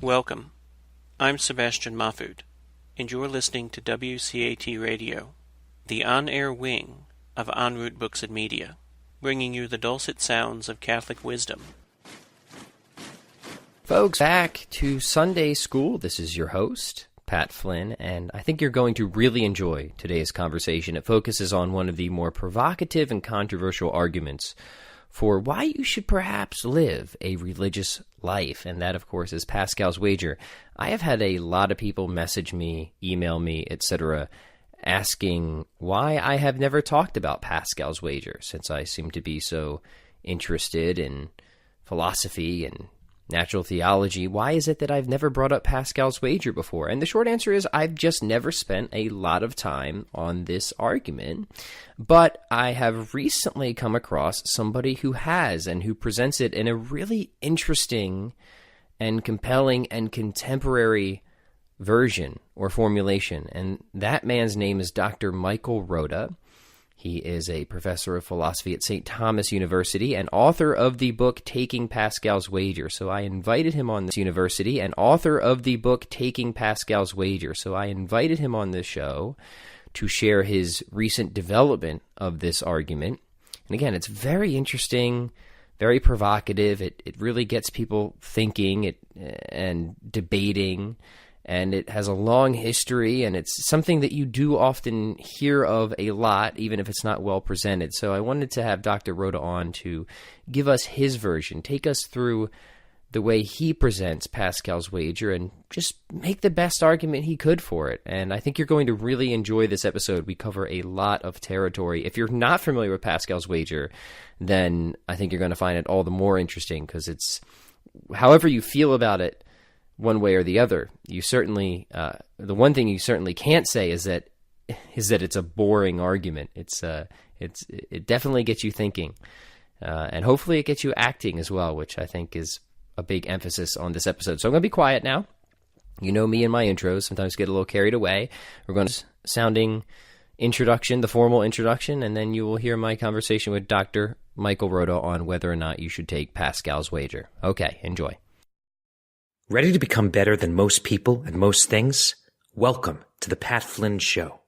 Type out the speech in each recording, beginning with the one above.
Welcome. I'm Sebastian Mahfood, and you're listening to WCAT Radio, the on-air wing of En Route Books and Media, bringing you the dulcet sounds of Catholic wisdom. Folks, back to Sunday School. This is your host, Pat Flynn, and I think you're going to really enjoy today's conversation. It focuses on one of the more provocative and controversial arguments for why you should perhaps live a religious life, and that, of course, is Pascal's wager. I have had a lot of people message me, email me, etc., asking why I have never talked about Pascal's wager, since I seem to be so interested in philosophy and natural theology. Why is it that I've never brought up Pascal's wager before? And the short answer is I've just never spent a lot of time on this argument, but I have recently come across somebody who has and who presents it in a really interesting and compelling and contemporary version or formulation, and that man's name is Dr. Michael Rota. He is a professor of philosophy at St. Thomas University and author of the book Taking Pascal's Wager. So I invited him on this university and author of the book Taking Pascal's Wager. So I invited him on this show to share his recent development of this argument. And again, it's very interesting, very provocative. It really gets people thinking and debating. And it has a long history, and it's something that you do often hear of a lot, even if it's not well presented. So I wanted to have Dr. Rota on to give us his version, take us through the way he presents Pascal's wager, and just make the best argument he could for it. And I think you're going to really enjoy this episode. We cover a lot of territory. If you're not familiar with Pascal's wager, then I think you're going to find it all the more interesting, because it's, however you feel about it, one way or the other, you certainly the one thing you certainly can't say is that it's a boring argument. It definitely gets you thinking, and hopefully it gets you acting as well, which I think is a big emphasis on this episode. So I'm going to be quiet now. You know me and my intros sometimes get a little carried away. We're going to sounding introduction, the formal introduction, and then you will hear my conversation with Dr. Michael Rota on whether or not you should take Pascal's wager. Okay, enjoy. Ready to become better than most people and most things? Welcome to the Pat Flynn Show.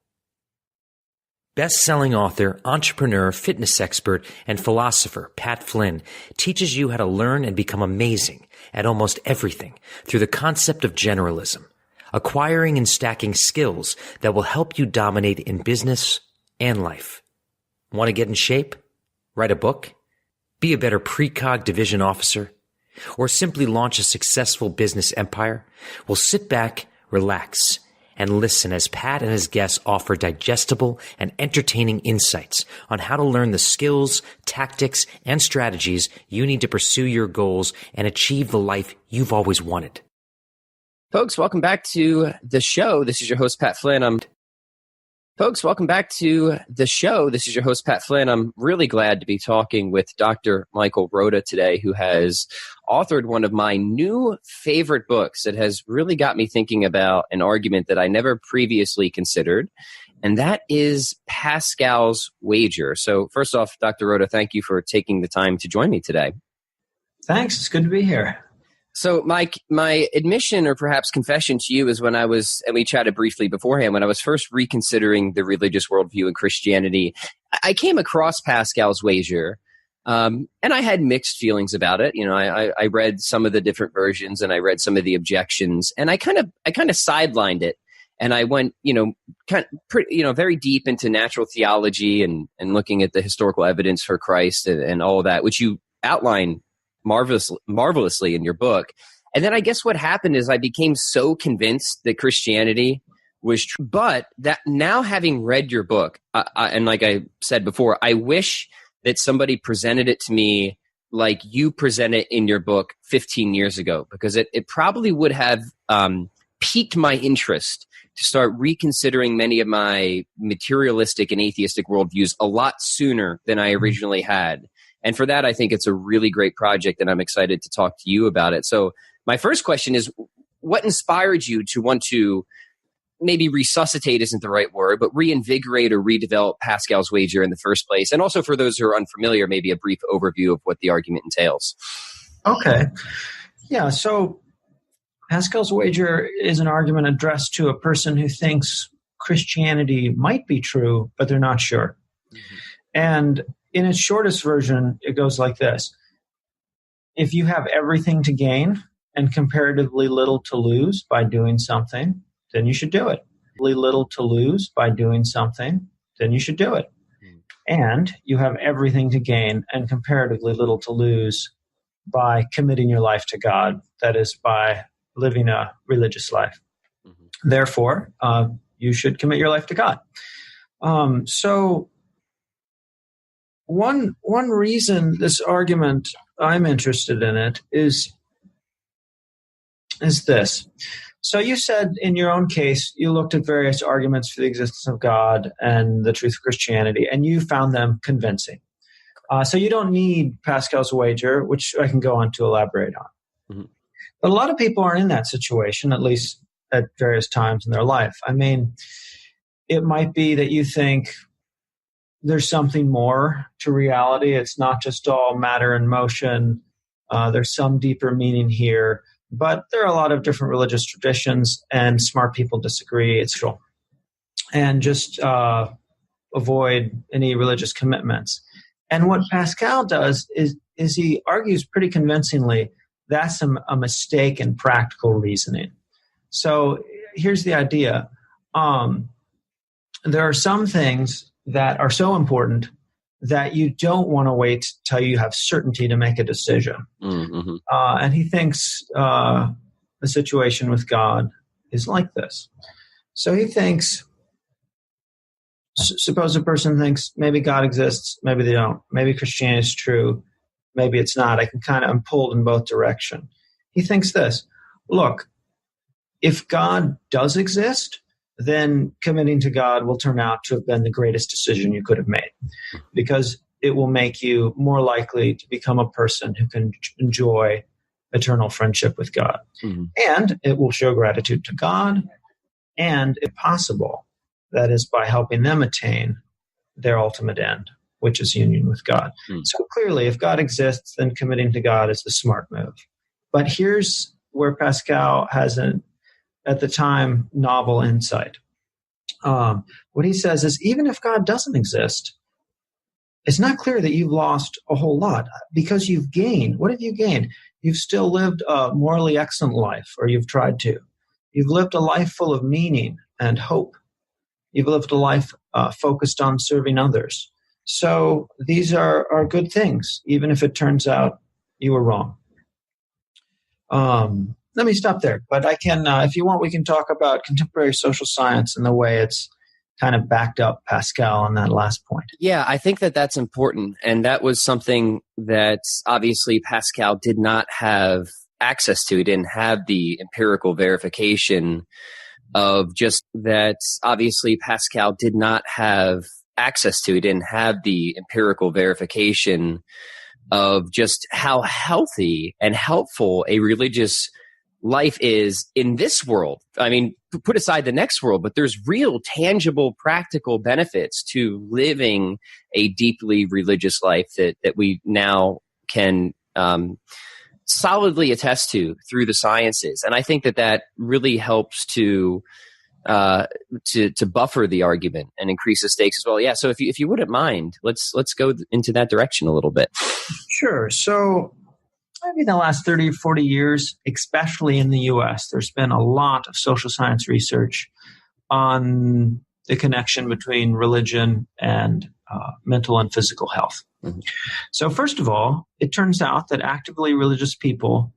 Best-selling author, entrepreneur, fitness expert, and philosopher Pat Flynn teaches you how to learn and become amazing at almost everything through the concept of generalism, acquiring and stacking skills that will help you dominate in business and life. Want to get in shape? Write a book? Be a better precog division officer? Or simply launch a successful business empire? Well, sit back, relax, and listen as Pat and his guests offer digestible and entertaining insights on how to learn the skills, tactics, and strategies you need to pursue your goals and achieve the life you've always wanted. Folks, welcome back to the show. This is your host, Pat Flynn. Folks, welcome back to the show. This is your host, Pat Flynn. I'm really glad to be talking with Dr. Michael Rota today, who has authored one of my new favorite books that has really got me thinking about an argument that I never previously considered, and that is Pascal's wager. So first off, Dr. Rota, thank you for taking the time to join me today. Thanks. It's good to be here. So my admission, or perhaps confession to you, is when I was, and we chatted briefly beforehand, when I was first reconsidering the religious worldview in Christianity, I came across Pascal's wager, and I had mixed feelings about it. You know, I read some of the different versions, and I read some of the objections, and I kind of sidelined it, and I went, very deep into natural theology and looking at the historical evidence for Christ and all of that, which you outline marvelously in your book. And then I guess what happened is I became so convinced that Christianity was true. But that now, having read your book, and like I said before, I wish that somebody presented it to me like you present it in your book 15 years ago, because it probably would have piqued my interest to start reconsidering many of my materialistic and atheistic worldviews a lot sooner than I originally had. And for that, I think it's a really great project, and I'm excited to talk to you about it. So my first question is, what inspired you to want to maybe resuscitate isn't the right word, but reinvigorate or redevelop Pascal's wager in the first place? And also, for those who are unfamiliar, maybe a brief overview of what the argument entails. Okay. Yeah, so Pascal's wager is an argument addressed to a person who thinks Christianity might be true, but they're not sure. Mm-hmm. And in its shortest version, it goes like this. If you have everything to gain and comparatively little to lose by doing something, then you should do it. Little to lose by doing something, then you should do it. And you have everything to gain and comparatively little to lose by committing your life to God, that is, by living a religious life. Mm-hmm. Therefore, you should commit your life to God. So one reason this argument, I'm interested in it, is this. So you said in your own case, you looked at various arguments for the existence of God and the truth of Christianity, and you found them convincing. So you don't need Pascal's wager, which I can go on to elaborate on. Mm-hmm. But a lot of people aren't in that situation, at least at various times in their life. I mean, it might be that you think there's something more to reality. It's not just all matter and motion. There's some deeper meaning here. But there are a lot of different religious traditions, and smart people disagree. It's true. And just avoid any religious commitments. And what Pascal does is he argues pretty convincingly that's a mistake in practical reasoning. So here's the idea. There are some things that are so important that you don't want to wait till you have certainty to make a decision. Mm-hmm. And he thinks the situation with God is like this. So he thinks, suppose a person thinks maybe God exists, maybe they don't. Maybe Christianity is true, maybe it's not. I'm pulled in both directions. He thinks this, look, if God does exist, then committing to God will turn out to have been the greatest decision you could have made, because it will make you more likely to become a person who can enjoy eternal friendship with God. Mm-hmm. And it will show gratitude to God, and if possible, that is by helping them attain their ultimate end, which is union with God. Mm-hmm. So clearly, if God exists, then committing to God is the smart move. But here's where Pascal has at the time, novel insight. What he says is, even if God doesn't exist, it's not clear that you've lost a whole lot, because you've gained. What have you gained? You've still lived a morally excellent life, or you've tried to. You've lived a life full of meaning and hope. You've lived a life focused on serving others. So these are good things, even if it turns out you were wrong. Let me stop there, but I can, if you want, we can talk about contemporary social science and the way it's kind of backed up Pascal on that last point. Yeah, I think that that's important, and that was something that obviously Pascal did not have access to. He didn't have the empirical verification of just that. Obviously, Pascal did not have access to. He didn't have the empirical verification of just how healthy and helpful a religious life is in this world. I mean, put aside the next world, but there's real, tangible, practical benefits to living a deeply religious life that we now can solidly attest to through the sciences. And I think that really helps to buffer the argument and increase the stakes as well. Yeah. So if you wouldn't mind, let's go into that direction a little bit. Sure. So maybe in the last 30 or 40 years, especially in the U.S., there's been a lot of social science research on the connection between religion and mental and physical health. Mm-hmm. So first of all, it turns out that actively religious people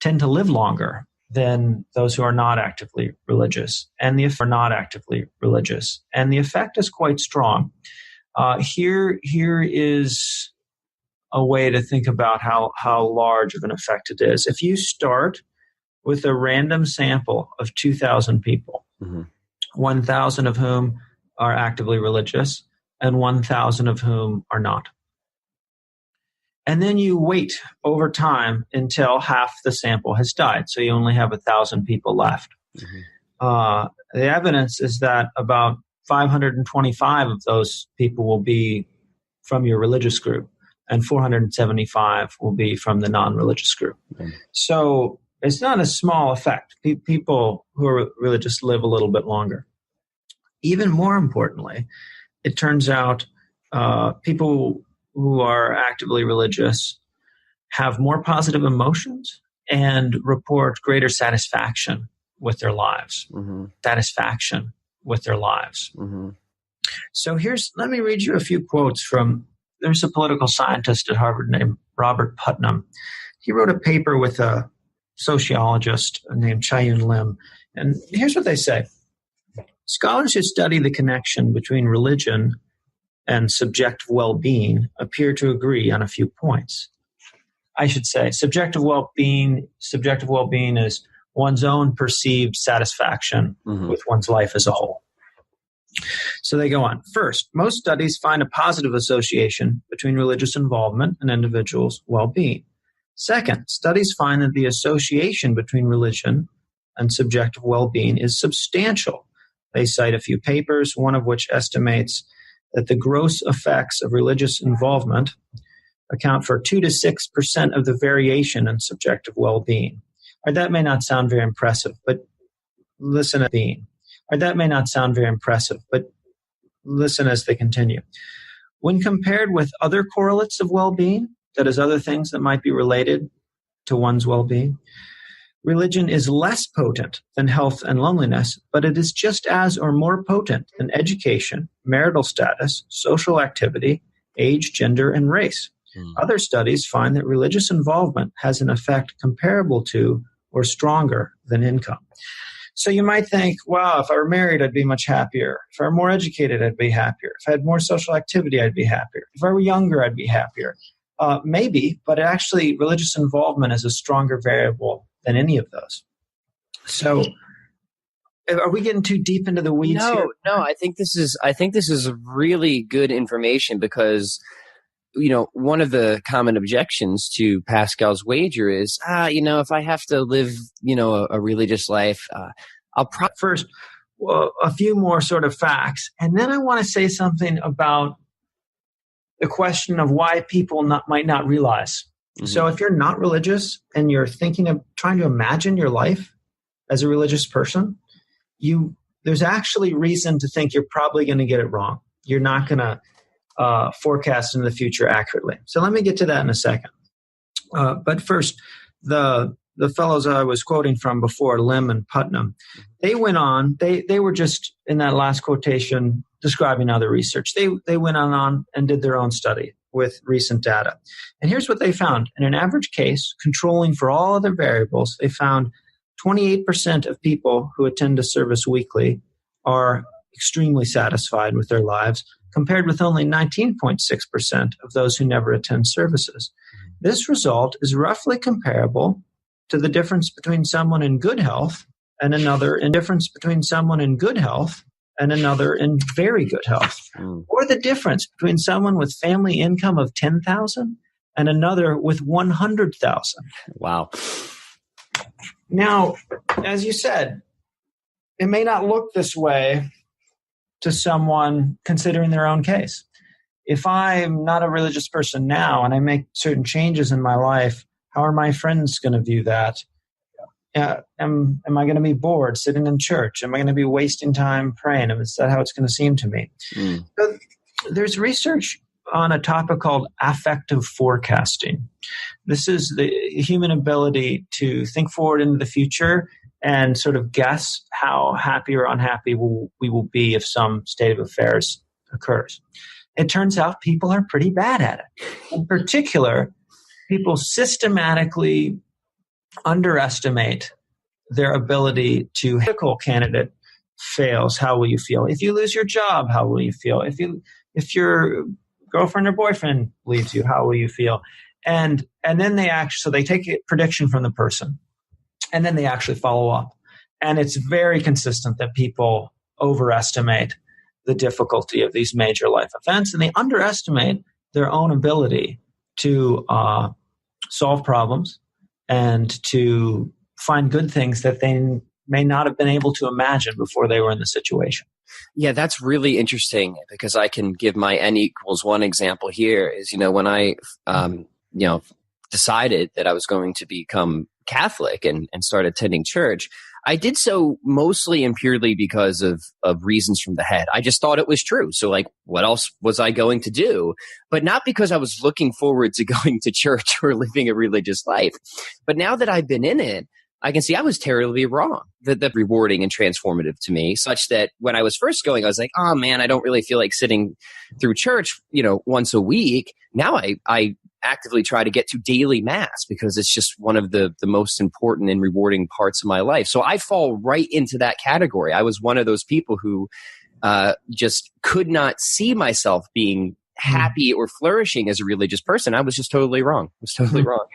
tend to live longer than those who are not actively religious, and the effect is quite strong. Here is a way to think about how large of an effect it is. If you start with a random sample of 2,000 people, mm-hmm. 1,000 of whom are actively religious and 1,000 of whom are not. And then you wait over time until half the sample has died, so you only have 1,000 people left. Mm-hmm. The evidence is that about 525 of those people will be from your religious group, and 475 will be from the non-religious group. Mm-hmm. So it's not a small effect. People who are religious live a little bit longer. Even more importantly, it turns out people who are actively religious have more positive emotions and report greater satisfaction with their lives. Mm-hmm. Satisfaction with their lives. Mm-hmm. So let me read you a few quotes there's a political scientist at Harvard named Robert Putnam. He wrote a paper with a sociologist named Chai-Yun Lim. And here's what they say. Scholars who study the connection between religion and subjective well-being appear to agree on a few points. I should say subjective well-being is one's own perceived satisfaction with one's life as a whole. So they go on. First, most studies find a positive association between religious involvement and individuals' well-being. Second, studies find that the association between religion and subjective well-being is substantial. They cite a few papers, one of which estimates that the gross effects of religious involvement account for 2 to 6% of the variation in subjective well-being. Or that may not sound very impressive, but listen as they continue. When compared with other correlates of well-being, that is, other things that might be related to one's well-being, religion is less potent than health and loneliness, but it is just as or more potent than education, marital status, social activity, age, gender, and race. Other studies find that religious involvement has an effect comparable to or stronger than income. So you might think, wow, if I were married, I'd be much happier. If I were more educated, I'd be happier. If I had more social activity, I'd be happier. If I were younger, I'd be happier. Maybe, but actually religious involvement is a stronger variable than any of those. So are we getting too deep into the weeds here? No, I think this is really good information because one of the common objections to Pascal's wager is, if I have to live, a religious life, First, a few more sort of facts. And then I want to say something about the question of why people might not realize. Mm-hmm. So if you're not religious and you're trying to imagine your life as a religious person, there's actually reason to think you're probably going to get it wrong. You're not going to forecast into the future accurately. So let me get to that in a second. But first, the fellows I was quoting from before, Lim and Putnam, they went on, they were just in that last quotation describing other research. They went on and did their own study with recent data. And here's what they found. In an average case, controlling for all other variables, they found 28% of people who attend a service weekly are extremely satisfied with their lives, compared with only 19.6% of those who never attend services. This result is roughly comparable to the difference between someone in good health and another in difference between someone in good health and another in very good health, or the difference between someone with family income of 10,000 and another with 100,000. Wow. Now, as you said, it may not look this way to someone considering their own case. If I'm not a religious person now and I make certain changes in my life, how are my friends going to view that? Am I going to be bored sitting in church? Am I going to be wasting time praying? Is that how it's going to seem to me? So there's research on a topic called affective forecasting. This is the human ability to think forward into the future and sort of guess how happy or unhappy we will be if some state of affairs occurs. It turns out people are pretty bad at it. In particular, people systematically underestimate their ability to political candidate fails. How will you feel? If you lose your job, how will you feel? If your girlfriend or boyfriend leaves you, how will you feel? And then they take a prediction from the person, and then they actually follow up. And it's very consistent that people overestimate the difficulty of these major life events, and they underestimate their own ability to solve problems and to find good things that they may not have been able to imagine before they were in the situation. Yeah, that's really interesting because I can give my N=1 example here is, when I, decided that I was going to become Catholic and started attending church, I did so mostly and purely because of reasons from the head. I just thought it was true. So like, what else was I going to do? But not because I was looking forward to going to church or living a religious life. But now that I've been in it, I can see I was terribly wrong. That rewarding and transformative to me, such that when I was first going, I was like, oh man, I don't really feel like sitting through church, once a week. Now I actively try to get to daily mass because it's just one of the most important and rewarding parts of my life. So I fall right into that category. I was one of those people who just could not see myself being happy or flourishing as a religious person. I was just totally wrong. I was totally wrong.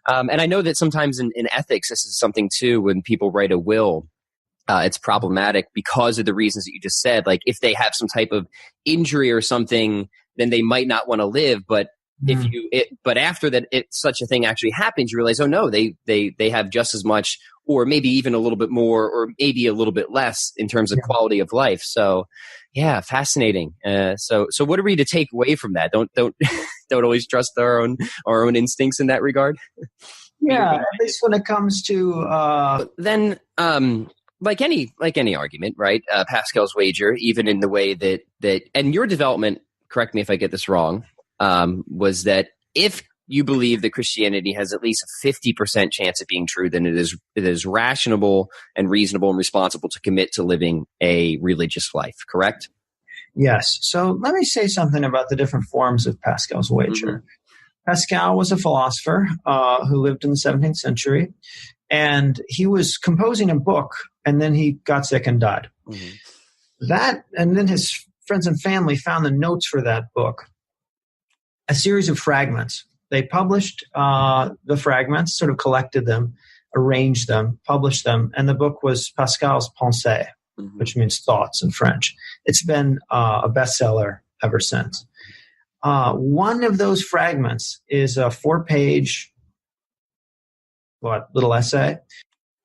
And I know that sometimes in ethics, this is something too, when people write a will, it's problematic because of the reasons that you just said. Like if they have some type of injury or something, then they might not want to live. But but after that, such a thing actually happens, you realize, oh no, they have just as much, or maybe even a little bit more, or maybe a little bit less in terms of quality of life. So yeah, fascinating. So what are we to take away from that? Don't always trust our own instincts in that regard. Yeah, at least when it comes to then like any argument, right? Pascal's wager, even in the way that and your development, correct me if I get this wrong, was that if you believe that Christianity has at least a 50% chance of being true, then it is rational and reasonable and responsible to commit to living a religious life, correct? Yes. So let me say something about the different forms of Pascal's wager. Mm-hmm. Pascal was a philosopher who lived in the 17th century, and he was composing a book, and then he got sick and died. Mm-hmm. And then his friends and family found the notes for that book, a series of fragments. They published the fragments, sort of collected them, arranged them, published them, and the book was Pascal's Pensées, mm-hmm. which means thoughts in French. It's been a bestseller ever since. One of those fragments is a 4-page little essay,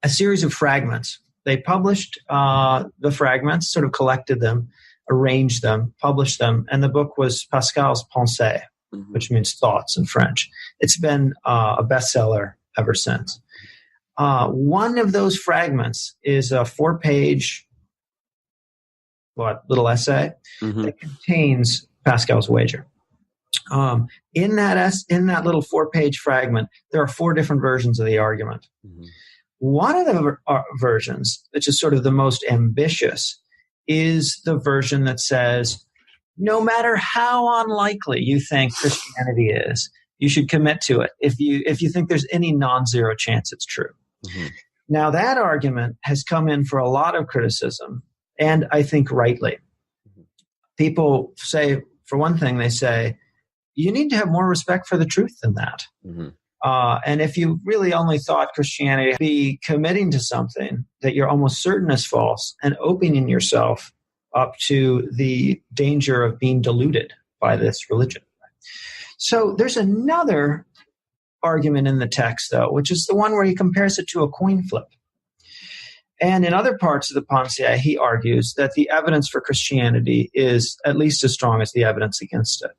a series of fragments. They published the fragments, sort of collected them, arranged them, published them, and the book was Pascal's Pensées, mm-hmm. which means thoughts in French. It's been a bestseller ever since. One of those fragments is a 4-page little essay mm-hmm. that contains Pascal's wager. In that little 4-page fragment, there are 4 different versions of the argument. Mm-hmm. One of the versions, which is sort of the most ambitious, is the version that says, no matter how unlikely you think Christianity is, you should commit to it if you think there's any non-zero chance it's true. Mm-hmm. Now, that argument has come in for a lot of criticism, and I think rightly. Mm-hmm. People say, for one thing, they say, you need to have more respect for the truth than that. Mm-hmm. And if you really only thought Christianity, be committing to something that you're almost certain is false and opening yourself up to the danger of being deluded by this religion. So there's another argument in the text, though, which is the one where he compares it to a coin flip. And in other parts of the Pensées, he argues that the evidence for Christianity is at least as strong as the evidence against it.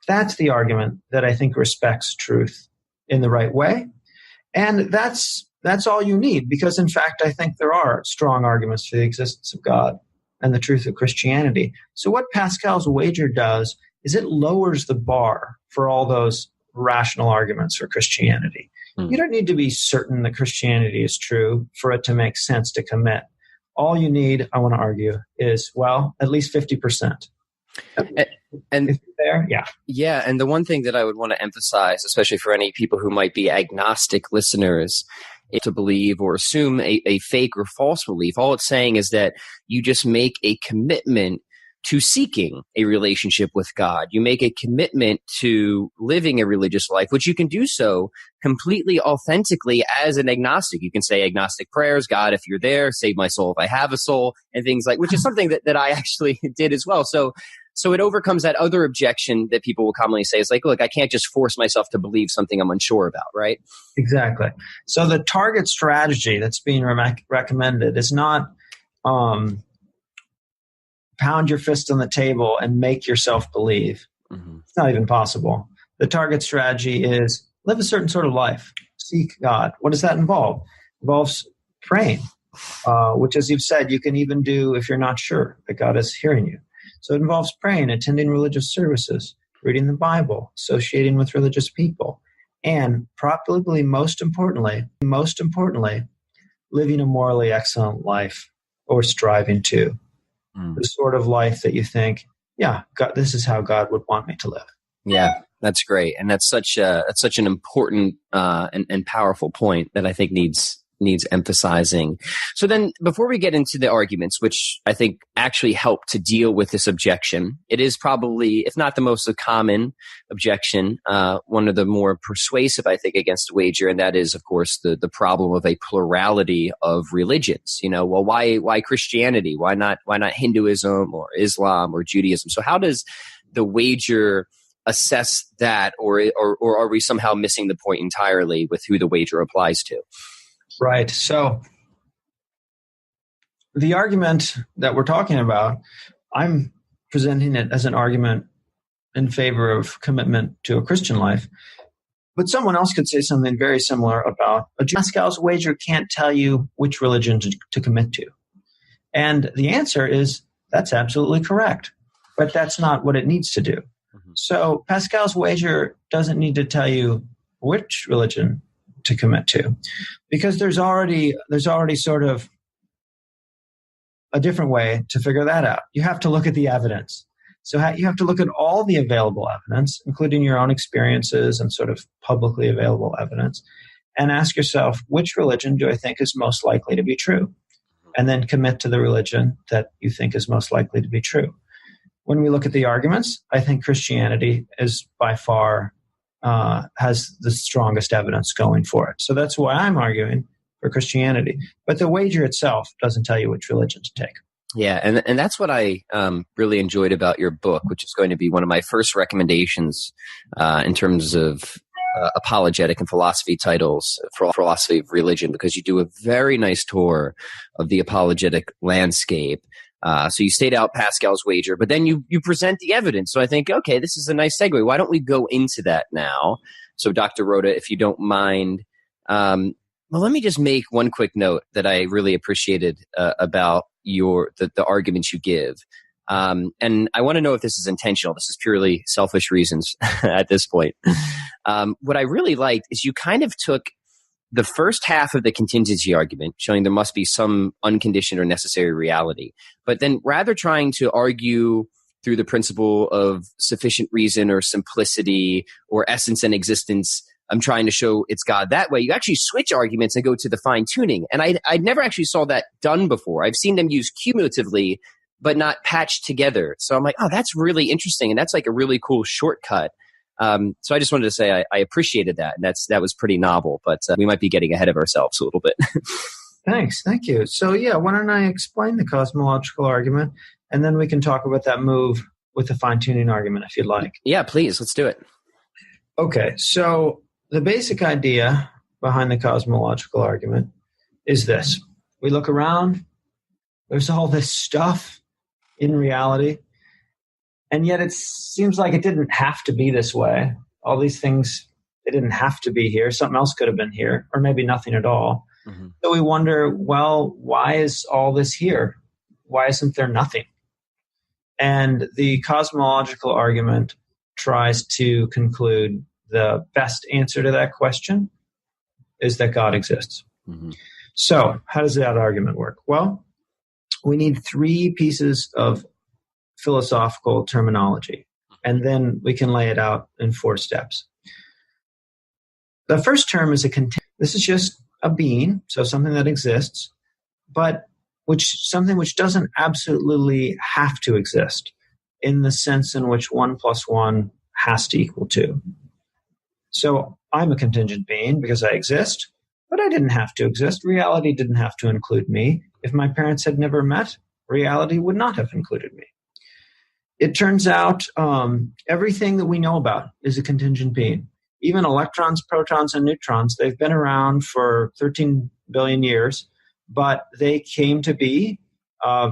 That's the argument that I think respects truth in the right way. And that's all you need, because in fact, I think there are strong arguments for the existence of God and the truth of Christianity. So what Pascal's wager does is it lowers the bar for all those rational arguments for Christianity. Mm. You don't need to be certain that Christianity is true for it to make sense to commit. All you need, I want to argue, is, at least 50%. And if you're there, yeah. Yeah, and the one thing that I would want to emphasize, especially for any people who might be agnostic listeners, is to believe or assume a fake or false belief. All it's saying is that you just make a commitment to seeking a relationship with God. You make a commitment to living a religious life, which you can do so completely authentically as an agnostic. You can say agnostic prayers, God, if you're there, save my soul if I have a soul, and things like, which is something that I actually did as well. So it overcomes that other objection that people will commonly say. It's like, look, I can't just force myself to believe something I'm unsure about, right? Exactly. So the target strategy that's being recommended is not pound your fist on the table and make yourself believe. Mm-hmm. It's not even possible. The target strategy is live a certain sort of life. Seek God. What does that involve? It involves praying, which, as you've said, you can even do if you're not sure that God is hearing you. So it involves praying, attending religious services, reading the Bible, associating with religious people, and probably most importantly, living a morally excellent life or striving to. The sort of life that you think, yeah, God, this is how God would want me to live. Yeah, that's great. And that's such an important and powerful point that I think needs emphasizing. So then before we get into the arguments, which I think actually help to deal with this objection, it is probably, if not the most common objection, one of the more persuasive, I think, against a wager. And that is, of course, the problem of a plurality of religions. Well, why Christianity? Why not Hinduism or Islam or Judaism? So how does the wager assess that, or are we somehow missing the point entirely with who the wager applies to? Right. So the argument that we're talking about, I'm presenting it as an argument in favor of commitment to a Christian life. But someone else could say something very similar about Pascal's wager can't tell you which religion to commit to. And the answer is that's absolutely correct. But that's not what it needs to do. Mm-hmm. So Pascal's wager doesn't need to tell you which religion to commit to, because there's already sort of a different way to figure that out. You have to look at the evidence. So you have to look at all the available evidence, including your own experiences and sort of publicly available evidence, and ask yourself, which religion do I think is most likely to be true? And then commit to the religion that you think is most likely to be true. When we look at the arguments, I think Christianity is by far has the strongest evidence going for it. So that's why I'm arguing for Christianity. But the wager itself doesn't tell you which religion to take. Yeah, and that's what I really enjoyed about your book, which is going to be one of my first recommendations in terms of apologetic and philosophy titles for philosophy of religion, because you do a very nice tour of the apologetic landscape. So you state out Pascal's wager, but then you present the evidence. So I think, okay, this is a nice segue. Why don't we go into that now? So Dr. Rota, if you don't mind, well, let me just make one quick note that I really appreciated about the arguments you give. And I want to know if this is intentional. This is purely selfish reasons at this point. What I really liked is you kind of took the first half of the contingency argument, showing there must be some unconditioned or necessary reality, but then rather trying to argue through the principle of sufficient reason or simplicity or essence and existence, I'm trying to show it's God that way. You actually switch arguments and go to the fine tuning. And I never actually saw that done before. I've seen them used cumulatively, but not patched together. So I'm like, oh, that's really interesting. And that's like a really cool shortcut. So I just wanted to say I appreciated that. And that was pretty novel, but we might be getting ahead of ourselves a little bit. Thanks. Thank you. So yeah, why don't I explain the cosmological argument, and then we can talk about that move with the fine-tuning argument if you'd like. Yeah, please. Let's do it. Okay. So the basic idea behind the cosmological argument is this. We look around, there's all this stuff in reality, and yet it seems like it didn't have to be this way. All these things, they didn't have to be here. Something else could have been here, or maybe nothing at all. Mm-hmm. So we wonder, well, why is all this here? Why isn't there nothing? And the cosmological argument tries to conclude the best answer to that question is that God exists. Mm-hmm. So how does that argument work? Well, we need 3 pieces of philosophical terminology, and then we can lay it out in 4 steps. The first term is this is just a being, so something that exists, but something which doesn't absolutely have to exist in the sense in which 1 + 1 has to equal 2. So I'm a contingent being because I exist, but I didn't have to exist. Reality didn't have to include me. If my parents had never met, reality would not have included me. It turns out everything that we know about is a contingent being. Even electrons, protons, and neutrons, they've been around for 13 billion years, but they came to be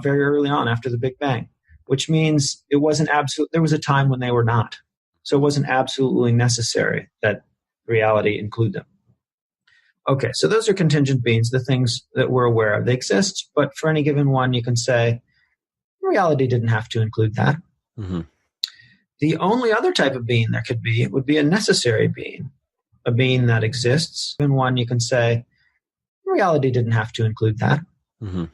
very early on after the Big Bang, which means it wasn't absolute. There was a time when they were not. So it wasn't absolutely necessary that reality include them. Okay, so those are contingent beings, the things that we're aware of. They exist, but for any given one, you can say, reality didn't have to include that. Mm-hmm. The only other type of being there could be would be a necessary being, a being that exists. In one, you can say, reality didn't have to include that. Mm-hmm.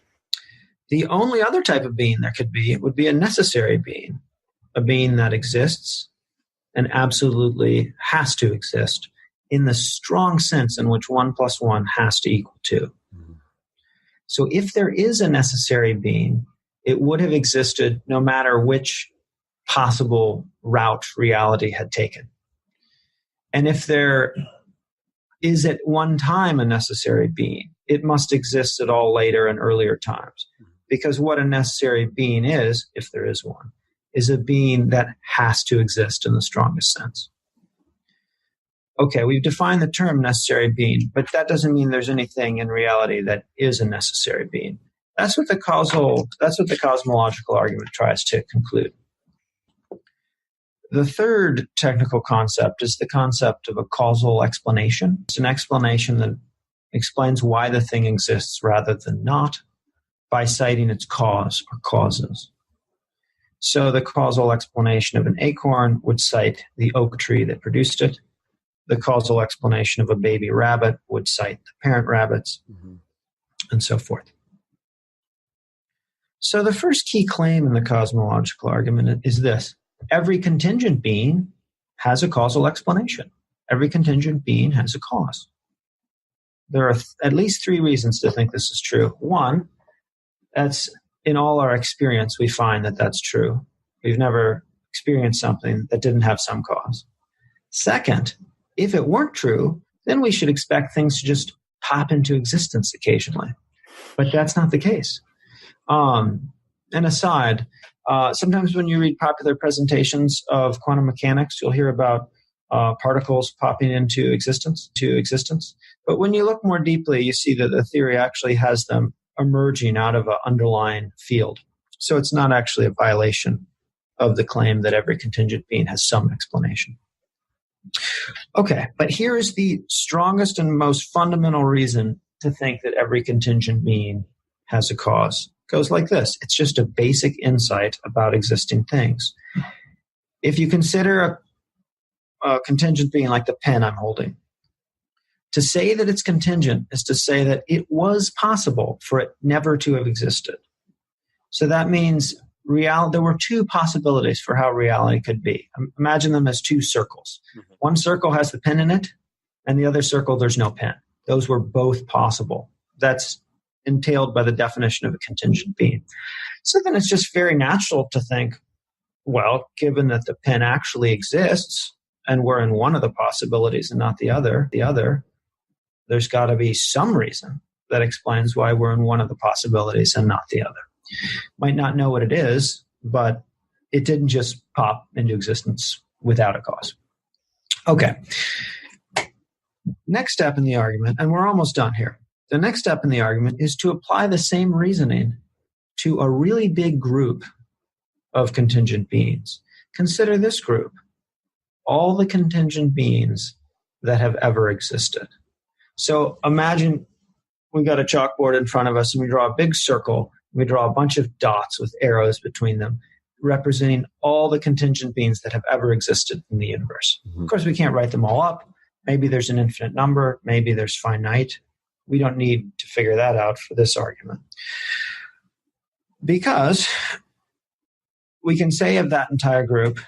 The only other type of being there could be would be a necessary being, a being that exists and absolutely has to exist in the strong sense in which 1 + 1 has to equal 2. Mm-hmm. So if there is a necessary being, it would have existed no matter which possible route reality had taken. And if there is at one time a necessary being, it must exist at all later and earlier times. Because what a necessary being is, if there is one, is a being that has to exist in the strongest sense. Okay, we've defined the term necessary being, but that doesn't mean there's anything in reality that is a necessary being. That's what the cosmological argument tries to conclude. The third technical concept is the concept of a causal explanation. It's an explanation that explains why the thing exists rather than not by citing its cause or causes. So the causal explanation of an acorn would cite the oak tree that produced it. The causal explanation of a baby rabbit would cite the parent rabbits, and so forth. So the first key claim in the cosmological argument is this. Every contingent being has a causal explanation. Every contingent being has a cause. There are at least 3 reasons to think this is true. One, that's in all our experience, we find that that's true. We've never experienced something that didn't have some cause. Second, if it weren't true, then we should expect things to just pop into existence occasionally. But that's not the case. And aside, sometimes when you read popular presentations of quantum mechanics, you'll hear about particles popping into existence. But when you look more deeply, you see that the theory actually has them emerging out of an underlying field. So it's not actually a violation of the claim that every contingent being has some explanation. Okay, but here is the strongest and most fundamental reason to think that every contingent being has a cause. It goes like this. It's just a basic insight about existing things. If you consider a contingent being like the pen I'm holding, to say that it's contingent is to say that it was possible for it never to have existed. So that means there were 2 possibilities for how reality could be. Imagine them as 2 circles. Mm-hmm. One circle has the pen in it, and the other circle, there's no pen. Those were both possible. That's entailed by the definition of a contingent being. So then it's just very natural to think, well, given that the pen actually exists, and we're in one of the possibilities and not the other, there's got to be some reason that explains why we're in one of the possibilities and not the other. Might not know what it is, but it didn't just pop into existence without a cause. Okay. Next step in the argument, and we're almost done here. The next step in the argument is to apply the same reasoning to a really big group of contingent beings. Consider this group. All the contingent beings that have ever existed. So imagine we got a chalkboard in front of us and we draw a big circle. We draw a bunch of dots with arrows between them, representing all the contingent beings that have ever existed in the universe. Mm-hmm. Of course, we can't write them all up. Maybe there's an infinite number. Maybe there's finite. We don't need to figure that out for this argument. Because we can say of that entire group,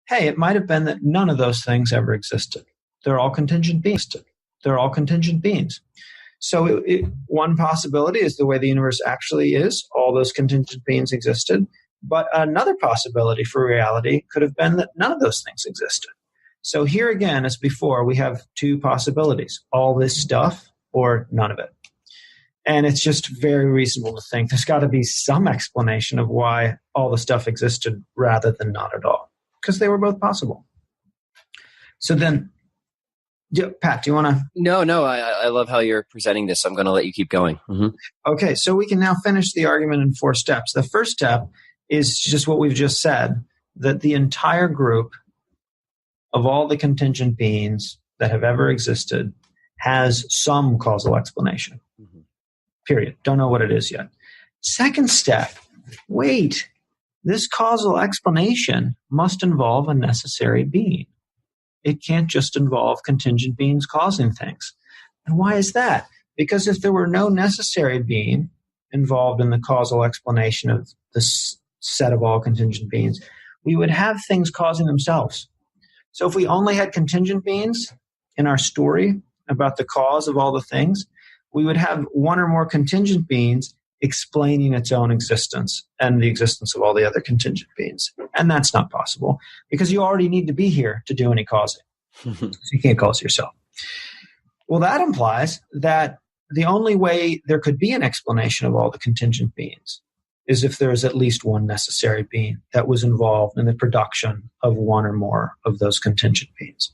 hey, it might have been that none of those things ever existed. They're all contingent beings. So one possibility is the way the universe actually is. All those contingent beings existed. But another possibility for reality could have been that none of those things existed. So here again, as before, we have 2 possibilities. All this stuff or none of it. And it's just very reasonable to think there's got to be some explanation of why all the stuff existed rather than not at all. Because they were both possible. So then, Pat, do you want to? No, I love how you're presenting this. I'm going to let you keep going. Mm-hmm. Okay, so we can now finish the argument in 4 steps. The first step is just what we've just said, that the entire group of all the contingent beings that have ever existed has some causal explanation. Period. Don't know what it is yet. Second step, wait, this causal explanation must involve a necessary being. It can't just involve contingent beings causing things. And why is that? Because if there were no necessary being involved in the causal explanation of this set of all contingent beings, we would have things causing themselves. So if we only had contingent beings in our story about the cause of all the things, we would have one or more contingent beings explaining its own existence and the existence of all the other contingent beings. And that's not possible because you already need to be here to do any causing. So you can't cause yourself. Well, that implies that the only way there could be an explanation of all the contingent beings is if there is at least one necessary being that was involved in the production of one or more of those contingent beings.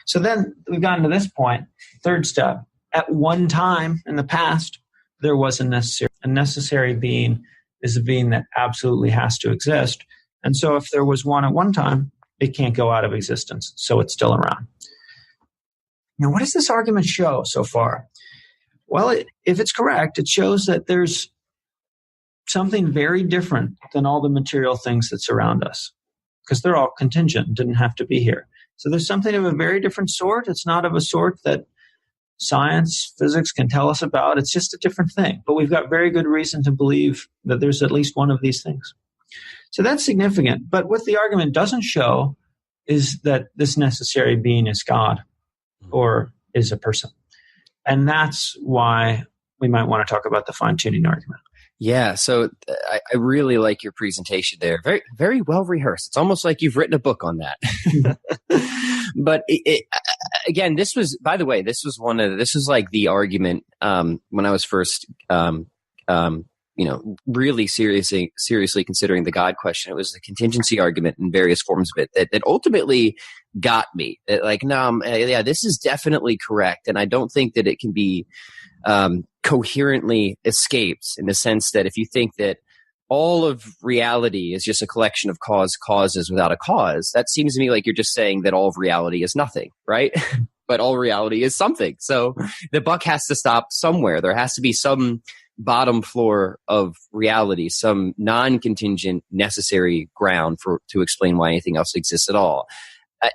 So then we've gotten to this point. Third step, at one time in the past, there was a necessary. A necessary being is a being that absolutely has to exist. And so if there was one at one time, it can't go out of existence. So it's still around. Now, what does this argument show so far? Well, if it's correct, it shows that there's something very different than all the material things that surround us, because they're all contingent and didn't have to be here. So there's something of a very different sort. It's not of a sort that science, physics can tell us about. It's just a different thing. But we've got very good reason to believe that there's at least one of these things. So that's significant. But what the argument doesn't show is that this necessary being is God or is a person. And that's why we might want to talk about the fine-tuning argument. Yeah, so I really like your presentation there. Very, very well rehearsed. It's almost like you've written a book on that. But again, this was, by the way, this was like the argument when I was first, really seriously considering the God question. It was the contingency argument in various forms of it that ultimately got me. This is definitely correct, and I don't think that it can be coherently escaped in the sense that if you think that all of reality is just a collection of causes without a cause, that seems to me like you're just saying that all of reality is nothing, right? But all reality is something. So the buck has to stop somewhere. There has to be some bottom floor of reality, some non-contingent necessary ground to explain why anything else exists at all.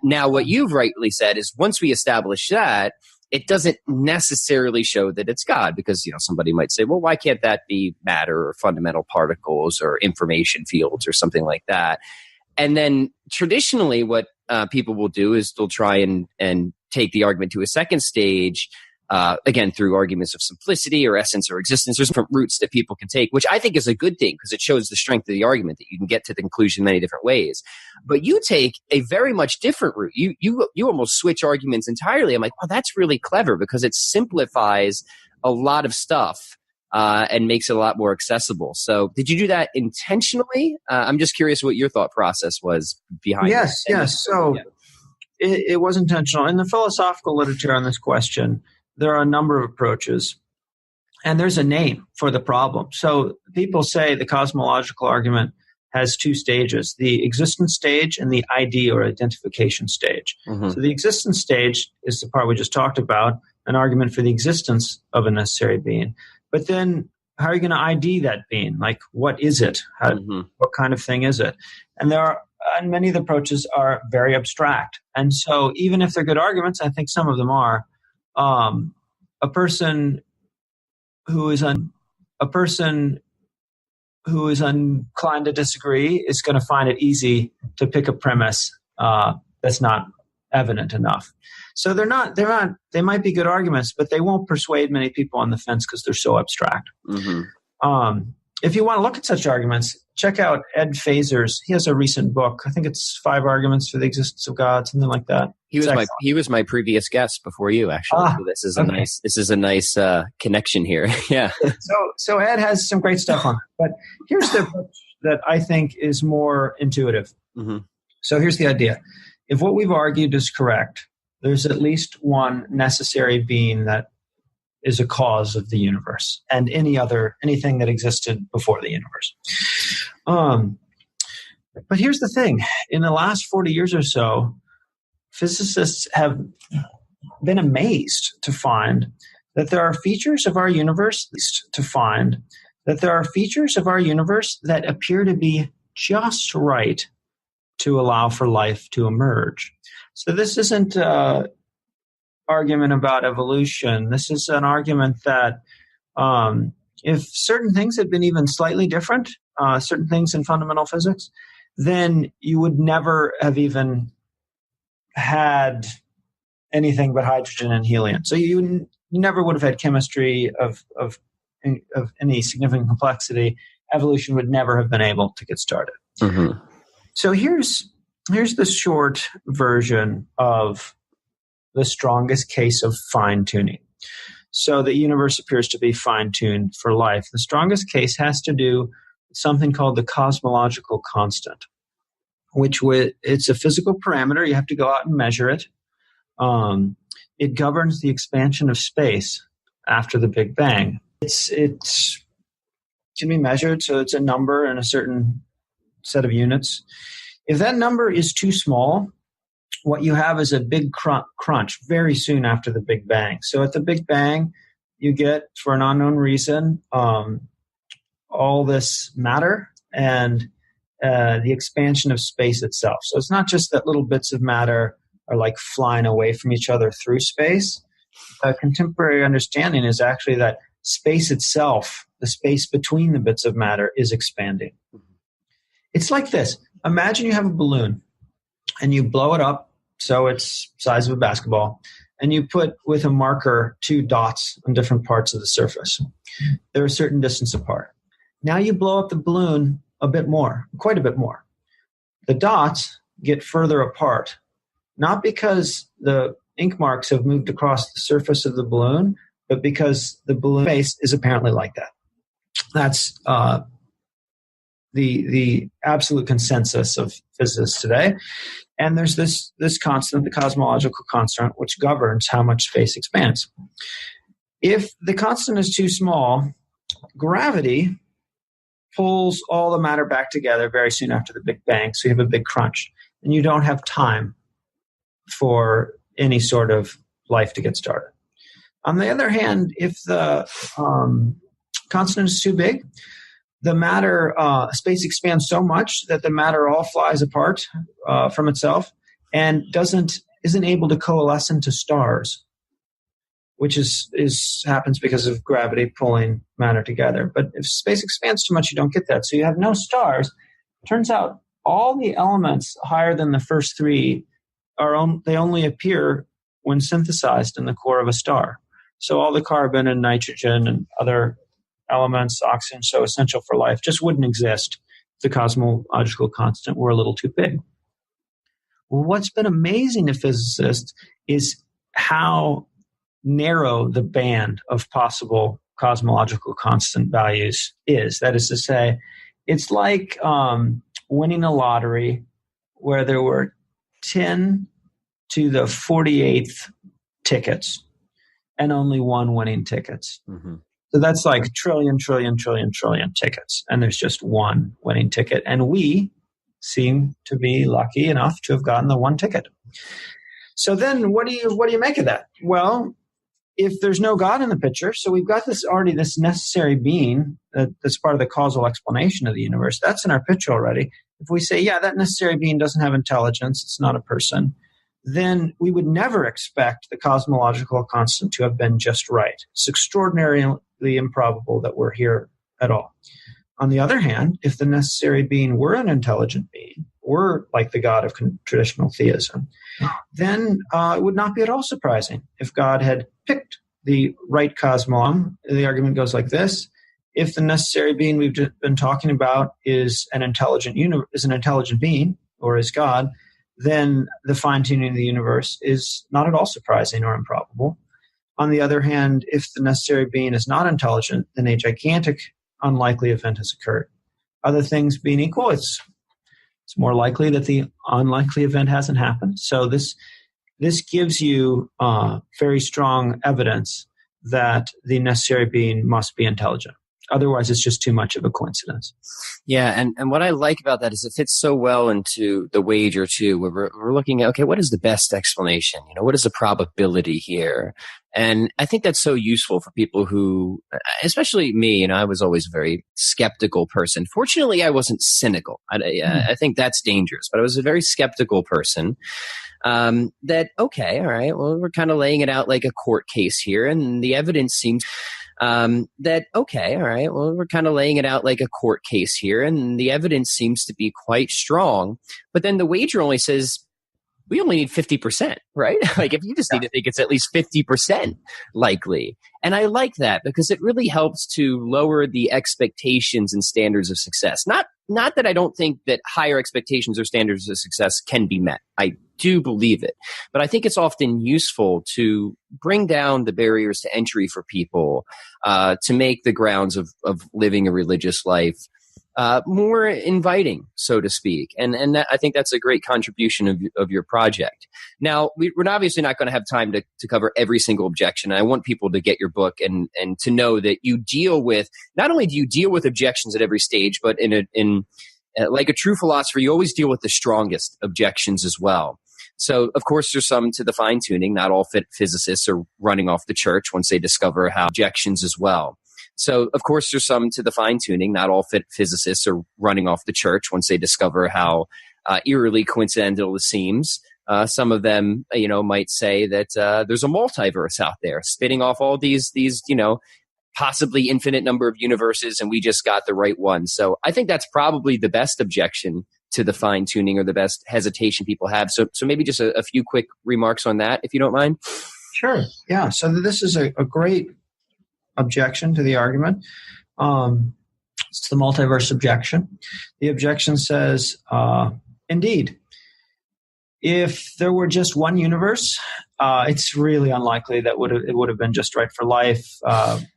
Now, what you've rightly said is once we establish that, it doesn't necessarily show that it's God, because somebody might say, well, why can't that be matter or fundamental particles or information fields or something like that? And then traditionally what people will do is they'll try and take the argument to a second stage, again, through arguments of simplicity or essence or existence. There's different routes that people can take, which I think is a good thing because it shows the strength of the argument that you can get to the conclusion many different ways. But you take a very much different route. You almost switch arguments entirely. I'm like, well, that's really clever because it simplifies a lot of stuff and makes it a lot more accessible. So did you do that intentionally? I'm just curious what your thought process was behind it. Yes. So it was intentional. In the philosophical literature on this question, there are a number of approaches, and there's a name for the problem. So people say the cosmological argument has two stages, the existence stage and the ID or identification stage. Mm-hmm. So the existence stage is the part we just talked about, an argument for the existence of a necessary being. But then how are you going to ID that being? Like, what is it? What kind of thing is it? And many of the approaches are very abstract. And so even if they're good arguments, I think some of them are, a person who is inclined to disagree is going to find it easy to pick a premise that's not evident enough. So they might be good arguments, but they won't persuade many people on the fence because they're so abstract. Mm-hmm. If you want to look at such arguments, check out Ed Fazer's. He has a recent book. I think it's 5 Arguments for the Existence of God, something like that. He was my previous guest before you, actually. So this is a nice connection here. Yeah. So Ed has some great stuff on it. But here's the approach that I think is more intuitive. Mm-hmm. So here's the idea. If what we've argued is correct, there's at least one necessary being that is a cause of the universe and anything that existed before the universe. But here's the thing. In the last 40 years or so, physicists have been amazed to find that there are features of our universe that appear to be just right to allow for life to emerge. So this isn't an argument about evolution. This is an argument that if certain things had been even slightly different, certain things in fundamental physics, then you would never have even had anything but hydrogen and helium. So you never would have had chemistry of any significant complexity. Evolution would never have been able to get started. Mm-hmm. So here's the short version of the strongest case of fine-tuning. So the universe appears to be fine-tuned for life. The strongest case has to do with something called the cosmological constant, which it's a physical parameter. You have to go out and measure it. It governs the expansion of space after the Big Bang. It can be measured, so it's a number in a certain set of units. If that number is too small, what you have is a big crunch very soon after the Big Bang. So at the Big Bang, you get, for an unknown reason, all this matter and the expansion of space itself. So it's not just that little bits of matter are like flying away from each other through space. A contemporary understanding is actually that space itself, the space between the bits of matter, is expanding. It's like this. Imagine you have a balloon and you blow it up so it's the size of a basketball, and you put with a marker 2 dots on different parts of the surface. They're a certain distance apart. Now you blow up the balloon a bit more, quite a bit more. The dots get further apart, not because the ink marks have moved across the surface of the balloon, but because the balloon space is apparently like that. That's the absolute consensus of physicists today. And there's this constant, the cosmological constant, which governs how much space expands. If the constant is too small, gravity pulls all the matter back together very soon after the Big Bang, so you have a big crunch. And you don't have time for any sort of life to get started. On the other hand, if the constant is too big, the matter, space expands so much that the matter all flies apart from itself and isn't able to coalesce into stars, which happens because of gravity pulling matter together. But if space expands too much, you don't get that. So you have no stars. Turns out all the elements higher than the first 3 they only appear when synthesized in the core of a star. So all the carbon and nitrogen and other elements, oxygen, so essential for life, just wouldn't exist if the cosmological constant were a little too big. Well, what's been amazing to physicists is how narrow the band of possible cosmological constant values is. That is to say, it's like winning a lottery where there were 10 to the 48th tickets and only 1 winning tickets. Mm-hmm. So that's like trillion tickets, and there's just 1 winning ticket. And we seem to be lucky enough to have gotten the 1 ticket. So then what do you make of that? Well, if there's no God in the picture, so we've got this necessary being that's part of the causal explanation of the universe. That's in our picture already. If we say, yeah, that necessary being doesn't have intelligence, it's not a person, then we would never expect the cosmological constant to have been just right. It's extraordinarily improbable that we're here at all. On the other hand, if the necessary being were an intelligent being, were like the God of traditional theism, then it would not be at all surprising if God had picked the right cosmon. The argument goes like this: if the necessary being we've been talking about is an intelligent being, or is God, then the fine-tuning of the universe is not at all surprising or improbable. On the other hand, if the necessary being is not intelligent, then a gigantic unlikely event has occurred. Other things being equal, it's more likely that the unlikely event hasn't happened. So this gives you very strong evidence that the necessary being must be intelligent. Otherwise, it's just too much of a coincidence. Yeah, and what I like about that is it fits so well into the wager too, where we're looking at, okay, what is the best explanation? What is the probability here? And I think that's so useful for people who, especially me, I was always a very skeptical person. Fortunately, I wasn't cynical. I think that's dangerous, but I was a very skeptical person. That, okay, all right, well, we're kind of laying it out like a court case here, and the evidence seems that, okay, all right, well, we're kind of laying it out like a court case here, and the evidence seems to be quite strong. But then the wager only says, we only need 50%, right? Like, if you just need to think it's at least 50% likely. And I like that because it really helps to lower the expectations and standards of success. Not that I don't think that higher expectations or standards of success can be met. I do believe it. But I think it's often useful to bring down the barriers to entry for people, to make the grounds of living a religious life more inviting, so to speak. And that, I think that's a great contribution of your project. Now, we're obviously not going to have time to cover every single objection. I want people to get your book and to know that you deal with, not only do you deal with objections at every stage, but in like a true philosopher, you always deal with the strongest objections as well. So, of course, there's some to the fine-tuning. Not all physicists are running off the church once they discover how objections as well. So, of course, there's some to the fine-tuning. Not all physicists are running off the church once they discover how eerily coincidental it seems. Some of them, might say that there's a multiverse out there spitting off all these, possibly infinite number of universes, and we just got the right one. So I think that's probably the best objection to the fine-tuning, or the best hesitation people have. So maybe just a few quick remarks on that, if you don't mind. Sure. Yeah. So this is a great objection to the argument. It's the multiverse objection. The objection says, indeed, if there were just one universe, it's really unlikely that it would have been just right for life.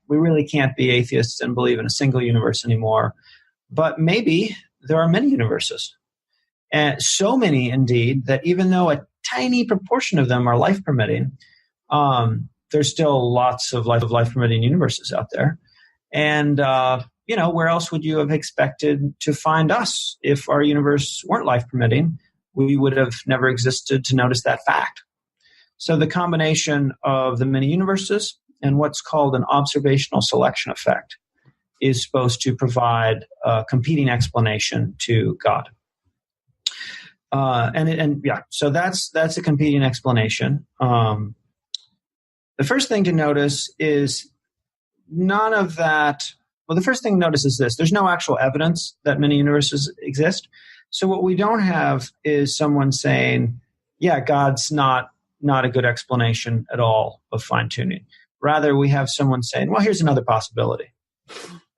We really can't be atheists and believe in a single universe anymore. But maybe there are many universes. And so many, indeed, that even though a tiny proportion of them are life permitting, there's still lots of life permitting universes out there. And, where else would you have expected to find us if our universe weren't life permitting? We would have never existed to notice that fact. So the combination of the many universes and what's called an observational selection effect is supposed to provide a competing explanation to God. So that's a competing explanation. The first thing to notice is none of that. Well, the first thing to notice is this: there's no actual evidence that many universes exist. So what we don't have is someone saying, "Yeah, God's not a good explanation at all of fine-tuning." Rather, we have someone saying, "Well, here's another possibility."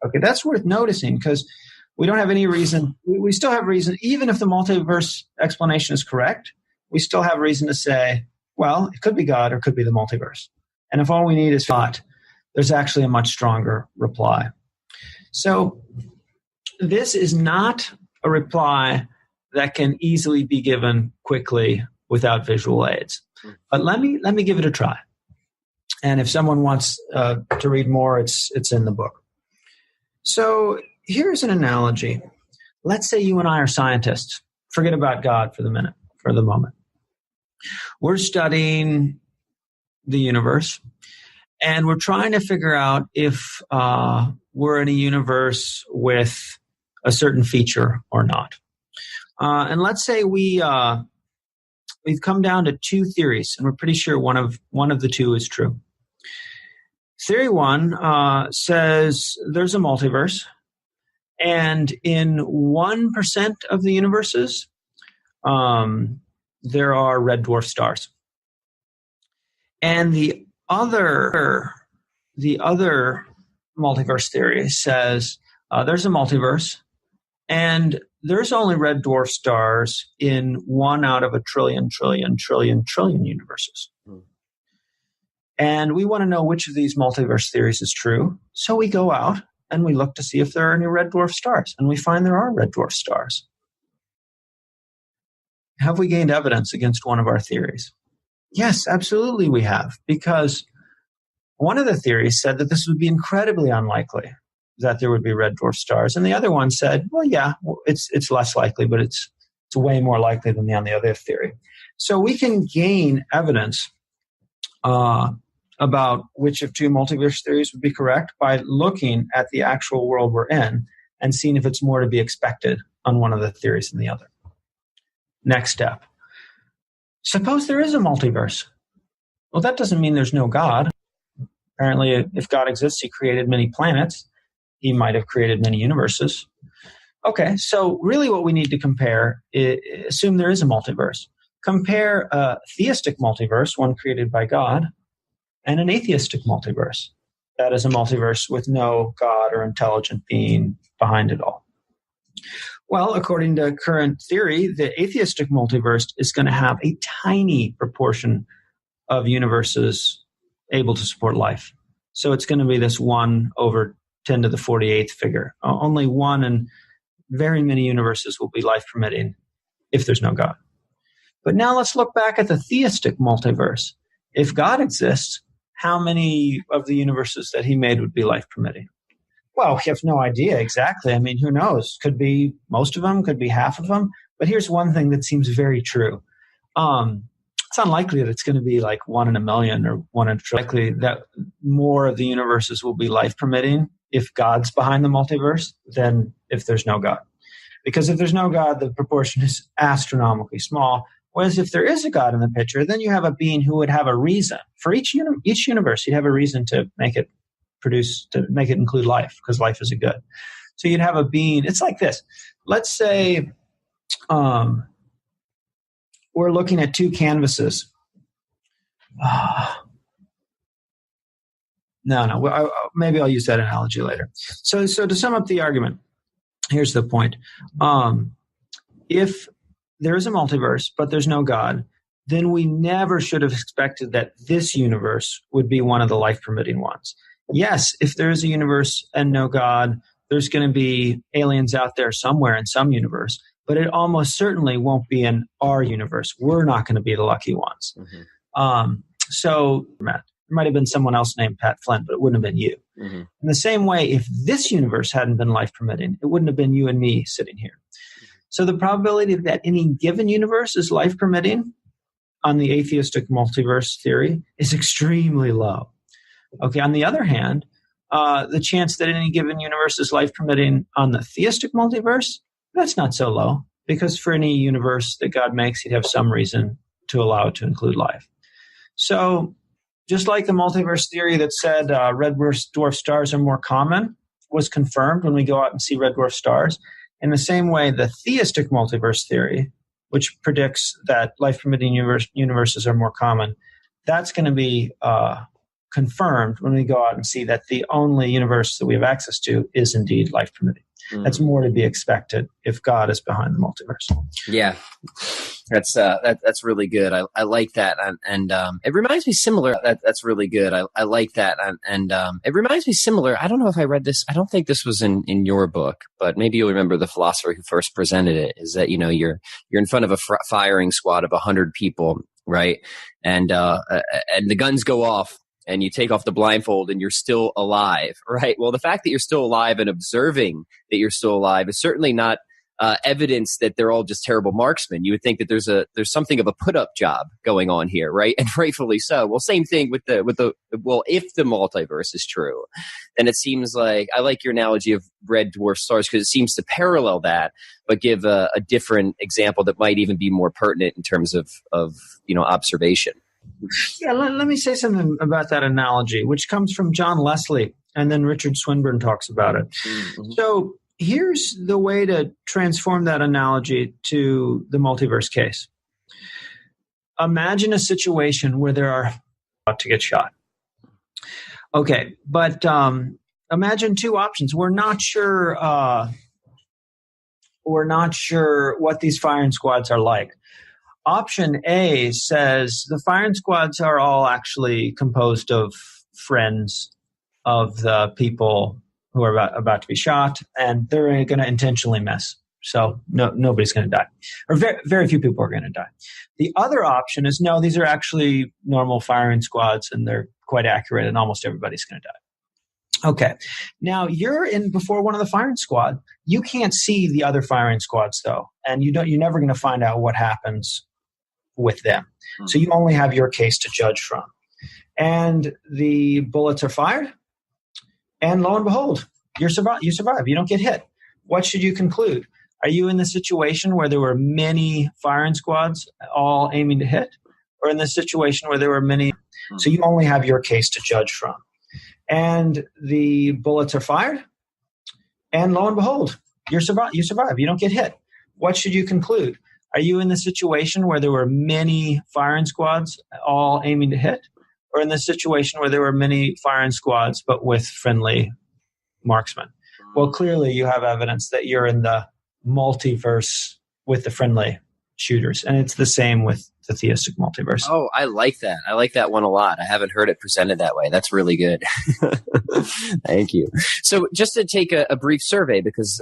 Okay, that's worth noticing because we don't have any reason. We still have reason, even if the multiverse explanation is correct, we still have reason to say, well, it could be God or it could be the multiverse. And if all we need is thought, there's actually a much stronger reply. So this is not a reply that can easily be given quickly without visual aids. But let me give it a try. And if someone wants to read more, it's in the book. So here's an analogy. Let's say you and I are scientists. Forget about God for the moment. We're studying the universe, and we're trying to figure out if we're in a universe with a certain feature or not. And let's say we've come down to two theories, and we're pretty sure one of the two is true. Theory one says there's a multiverse, and in 1% of the universes, there are red dwarf stars. And the other multiverse theory says there's a multiverse, and there's only red dwarf stars in 1 out of a trillion universes. And we want to know which of these multiverse theories is true. So we go out and we look to see if there are any red dwarf stars. And we find there are red dwarf stars. Have we gained evidence against one of our theories? Yes, absolutely we have. Because one of the theories said that this would be incredibly unlikely. that there would be red dwarf stars. And the other one said, well, yeah, it's less likely, but it's way more likely than on the other theory. So we can gain evidence about which of two multiverse theories would be correct by looking at the actual world we're in and seeing if it's more to be expected on one of the theories than the other. Next step. Suppose there is a multiverse. Well, that doesn't mean there's no God. Apparently, if God exists, he created many planets. He might have created many universes. Okay, so really what we need to compare is assume there is a multiverse. Compare a theistic multiverse, one created by God, and an atheistic multiverse. That is a multiverse with no God or intelligent being behind it all. Well, according to current theory, the atheistic multiverse is going to have a tiny proportion of universes able to support life. So it's going to be this 1 over 10 to the 48th figure. Only one in very many universes will be life permitting if there's no God. But now let's look back at the theistic multiverse. If God exists, how many of the universes that he made would be life permitting? Well, we have no idea exactly. I mean, who knows? Could be most of them, could be half of them. But here's one thing that seems very true. It's unlikely that it's going to be like 1 in a million or 1 in a trillion. Likely that more of the universes will be life permitting if God's behind the multiverse than if there's no God. Because if there's no God, the proportion is astronomically small. Whereas if there is a God in the picture, then you have a being who would have a reason. For each universe, you'd have a reason to make it include life, because life is a good. So you'd have a being. It's like this. Let's say we're looking at two canvases. Maybe I'll use that analogy later. So to sum up the argument, here's the point. If there is a multiverse, but there's no God, then we never should have expected that this universe would be one of the life-permitting ones. Yes, if there is a universe and no God, there's going to be aliens out there somewhere in some universe, but it almost certainly won't be in our universe. We're not going to be the lucky ones. Mm-hmm. So, Matt, there might have been someone else named Pat Flynn, but it wouldn't have been you. Mm-hmm. In the same way, if this universe hadn't been life-permitting, it wouldn't have been you and me sitting here. So the probability that any given universe is life-permitting on the atheistic multiverse theory is extremely low. Okay, on the other hand, the chance that any given universe is life-permitting on the theistic multiverse, that's not so low, because for any universe that God makes, he'd have some reason to allow it to include life. So just like the multiverse theory that said red dwarf stars are more common was confirmed when we go out and see red dwarf stars, in the same way, the theistic multiverse theory, which predicts that life-permitting universes are more common, that's going to be confirmed when we go out and see that the only universe that we have access to is indeed life-permitting. Mm. That's more to be expected if God is behind the multiverse. Yeah, that's really good. I like that, and it reminds me similar. That's really good. I like that, and it reminds me similar. I don't know if I read this. I don't think this was in your book, but maybe you'll remember the philosopher who first presented it. Is that you're in front of a firing squad of 100 people, right? And the guns go off. And you take off the blindfold and you're still alive, right? Well, the fact that you're still alive and observing that you're still alive is certainly not evidence that they're all just terrible marksmen. You would think that there's something of a put-up job going on here, right? And rightfully so. Well, same thing with the if the multiverse is true, then it seems like, I like your analogy of red dwarf stars because it seems to parallel that, but give a different example that might even be more pertinent in terms of observation. Yeah, let me say something about that analogy, which comes from John Leslie, and then Richard Swinburne talks about it. Mm-hmm. So here's the way to transform that analogy to the multiverse case. Imagine a situation where there are about to get shot. Okay, but imagine two options. We're not sure what these firing squads are like. Option A says the firing squads are all actually composed of friends of the people who are about to be shot, and they're going to intentionally miss. So nobody's going to die, or very, very few people are going to die. The other option is no, these are actually normal firing squads, and they're quite accurate, and almost everybody's going to die. Okay. Now you're in before one of the firing squad. You can't see the other firing squads though, and you're never going to find out what happens with them. So you only have your case to judge from. And the bullets are fired, and lo and behold, you survive. You don't get hit. What should you conclude? Are you in the situation where there were many firing squads all aiming to hit, or in the situation where there were many? So you only have your case to judge from. And the bullets are fired, and lo and behold, you survive. You don't get hit. What should you conclude? Are you in the situation where there were many firing squads all aiming to hit, or in the situation where there were many firing squads but with friendly marksmen? Well, clearly you have evidence that you're in the multiverse with the friendly shooters, and it's the same with the theistic multiverse. Oh, I like that. I like that one a lot. I haven't heard it presented that way. That's really good. Thank you. So just to take a brief survey, because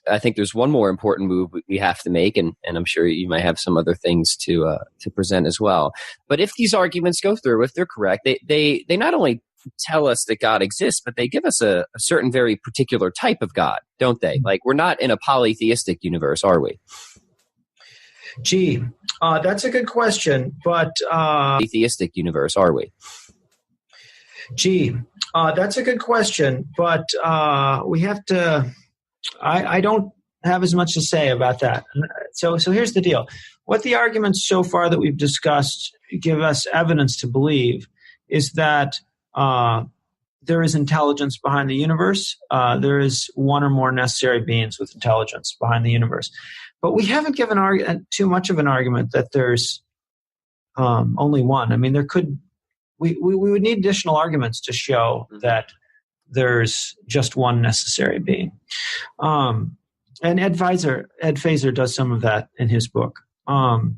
I think there's one more important move we have to make, and I'm sure you might have some other things to present as well. But if these arguments go through, if they're correct, they not only tell us that God exists, but they give us a certain very particular type of God, don't they? Like, we're not in a polytheistic universe, are we? Gee, that's a good question, but Polytheistic universe, are we? Gee, that's a good question, but we have to. I don't have as much to say about that. So here's the deal. What the arguments so far that we've discussed give us evidence to believe is that there is intelligence behind the universe. There is one or more necessary beings with intelligence behind the universe. But we haven't given too much of an argument that there's only one. I mean, we would need additional arguments to show that there's just one necessary being. And Ed Feser does some of that in his book. No,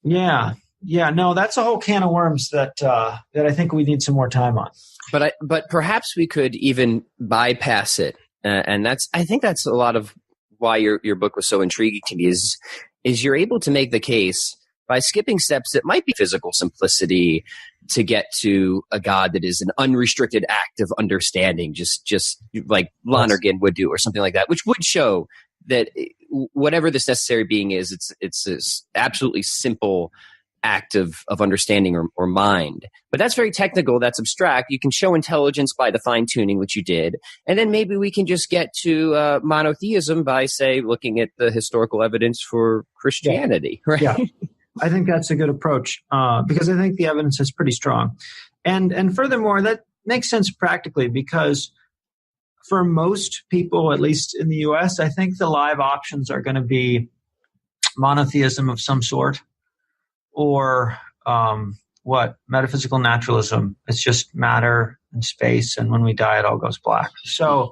that's a whole can of worms that I think we need some more time on. But perhaps we could even bypass it, and I think that's a lot of why your book was so intriguing to me. Is you're able to make the case by skipping steps that might be physical simplicity to get to a God that is an unrestricted act of understanding, just like Lonergan would do, or something like that, which would show that whatever this necessary being is, it's this absolutely simple act of understanding or mind. But that's very technical. That's abstract. You can show intelligence by the fine tuning, which you did. And then maybe we can just get to monotheism by, say, looking at the historical evidence for Christianity. Right? Yeah. I think that's a good approach because I think the evidence is pretty strong. And furthermore, that makes sense practically because for most people, at least in the U.S., I think the live options are going to be monotheism of some sort or metaphysical naturalism. It's just matter and space, and when we die, it all goes black. So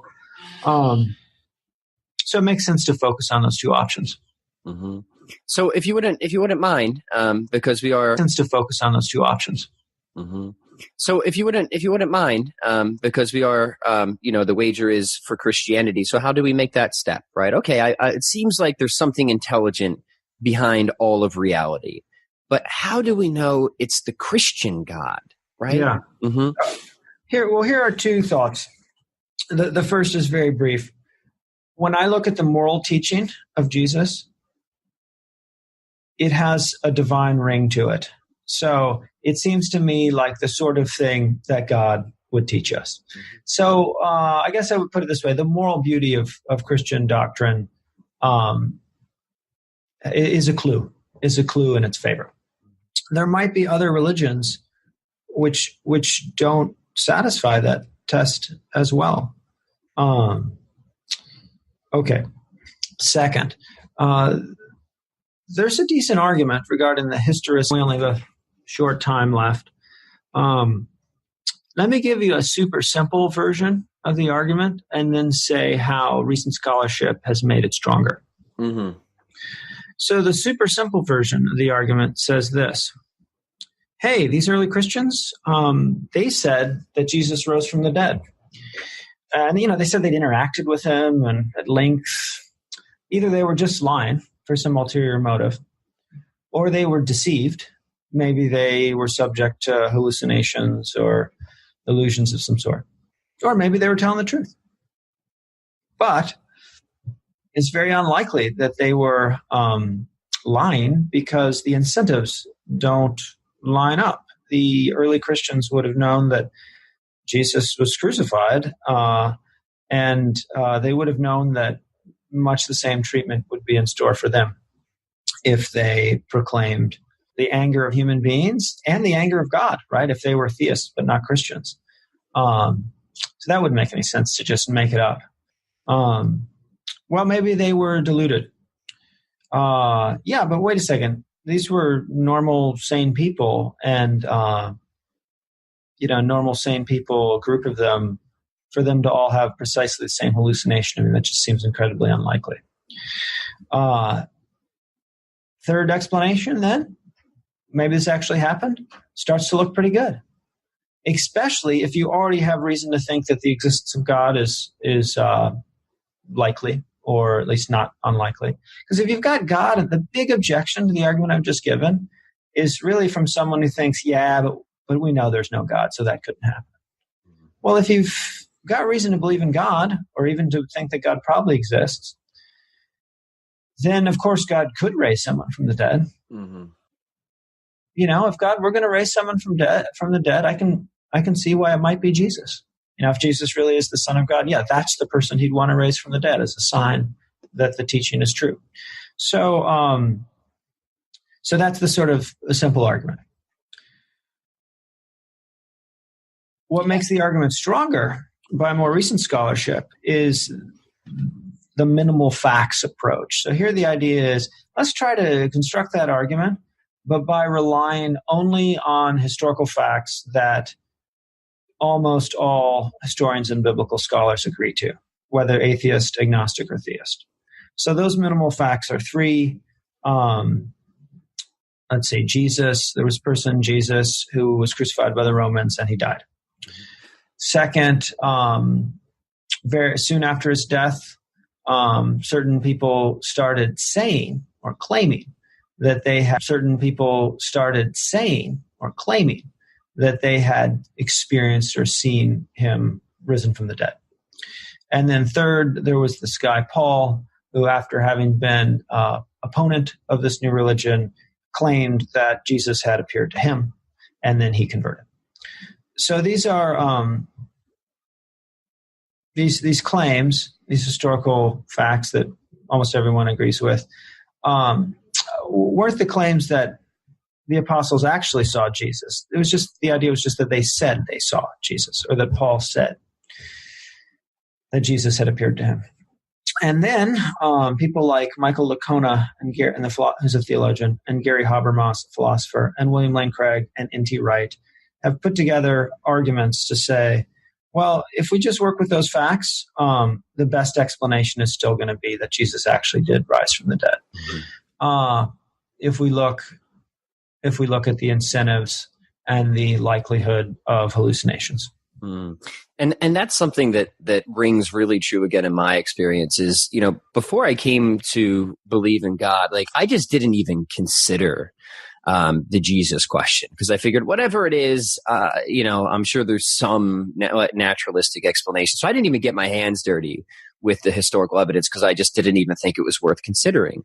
it makes sense to focus on those two options. Mm-hmm. So if you wouldn't mind, because we are sense to focus on those two options. Mm-hmm. So if you wouldn't mind, because we are, the wager is for Christianity. So how do we make that step, right? Okay, it seems like there's something intelligent behind all of reality, but how do we know it's the Christian God, right? Yeah. Mm-hmm. Here are two thoughts. The first is very brief. When I look at the moral teaching of Jesus, it has a divine ring to it. So it seems to me like the sort of thing that God would teach us. So I guess I would put it this way. The moral beauty of Christian doctrine is a clue in its favor. There might be other religions which don't satisfy that test as well. Okay. Second, there's a decent argument regarding the historicity. We only have a short time left. Let me give you a super simple version of the argument and then say how recent scholarship has made it stronger. Mm-hmm. So the super simple version of the argument says this. Hey, these early Christians, they said that Jesus rose from the dead. And, they said they'd interacted with him and at length. Either they were just lying for some ulterior motive, or they were deceived. Maybe they were subject to hallucinations or illusions of some sort. Or maybe they were telling the truth. But it's very unlikely that they were lying, because the incentives don't line up. The early Christians would have known that Jesus was crucified, and they would have known that much the same treatment would be in store for them if they proclaimed the anger of human beings and the anger of God, right? If they were theists but not Christians. So that wouldn't make any sense to just make it up. Well, maybe they were deluded. Yeah, but wait a second. These were normal, sane people, and normal, sane people, a group of them, for them to all have precisely the same hallucination, I mean, that just seems incredibly unlikely. Third explanation, then, maybe this actually happened, starts to look pretty good, especially if you already have reason to think that the existence of God is likely, or at least not unlikely. Because if you've got God, the big objection to the argument I've just given is really from someone who thinks, yeah, but we know there's no God, so that couldn't happen. Well, if you've got reason to believe in God, or even to think that God probably exists, then of course God could raise someone from the dead. Mm-hmm. If God were going to raise someone from the dead, I can see why it might be Jesus. If Jesus really is the Son of God, yeah, that's the person he'd want to raise from the dead as a sign that the teaching is true. So that's the sort of a simple argument. What makes the argument stronger by more recent scholarship is the minimal facts approach. So here the idea is, let's try to construct that argument, but by relying only on historical facts that almost all historians and biblical scholars agree to, whether atheist, agnostic, or theist. So those minimal facts are three. Let's say Jesus, there was a person, Jesus, who was crucified by the Romans, and he died. Second, very soon after his death, certain people started saying or claiming that they had experienced or seen him risen from the dead. And then third, there was this guy, Paul, who, after having been opponent of this new religion, claimed that Jesus had appeared to him, and then he converted. So these are these claims, these historical facts that almost everyone agrees with, weren't the claims that the apostles actually saw Jesus. The idea was just that they said they saw Jesus, or that Paul said that Jesus had appeared to him. And then people like Michael Licona who's a theologian, and Gary Habermas, a philosopher, and William Lane Craig and N.T. Wright have put together arguments to say, well, if we just work with those facts, the best explanation is still going to be that Jesus actually did rise from the dead. Mm-hmm. If we look at the incentives and the likelihood of hallucinations. Mm. And that's something that rings really true again in my experience is, before I came to believe in God, I just didn't even consider the Jesus question, because I figured whatever it is, I'm sure there's some naturalistic explanation. So I didn't even get my hands dirty with the historical evidence, because I just didn't even think it was worth considering.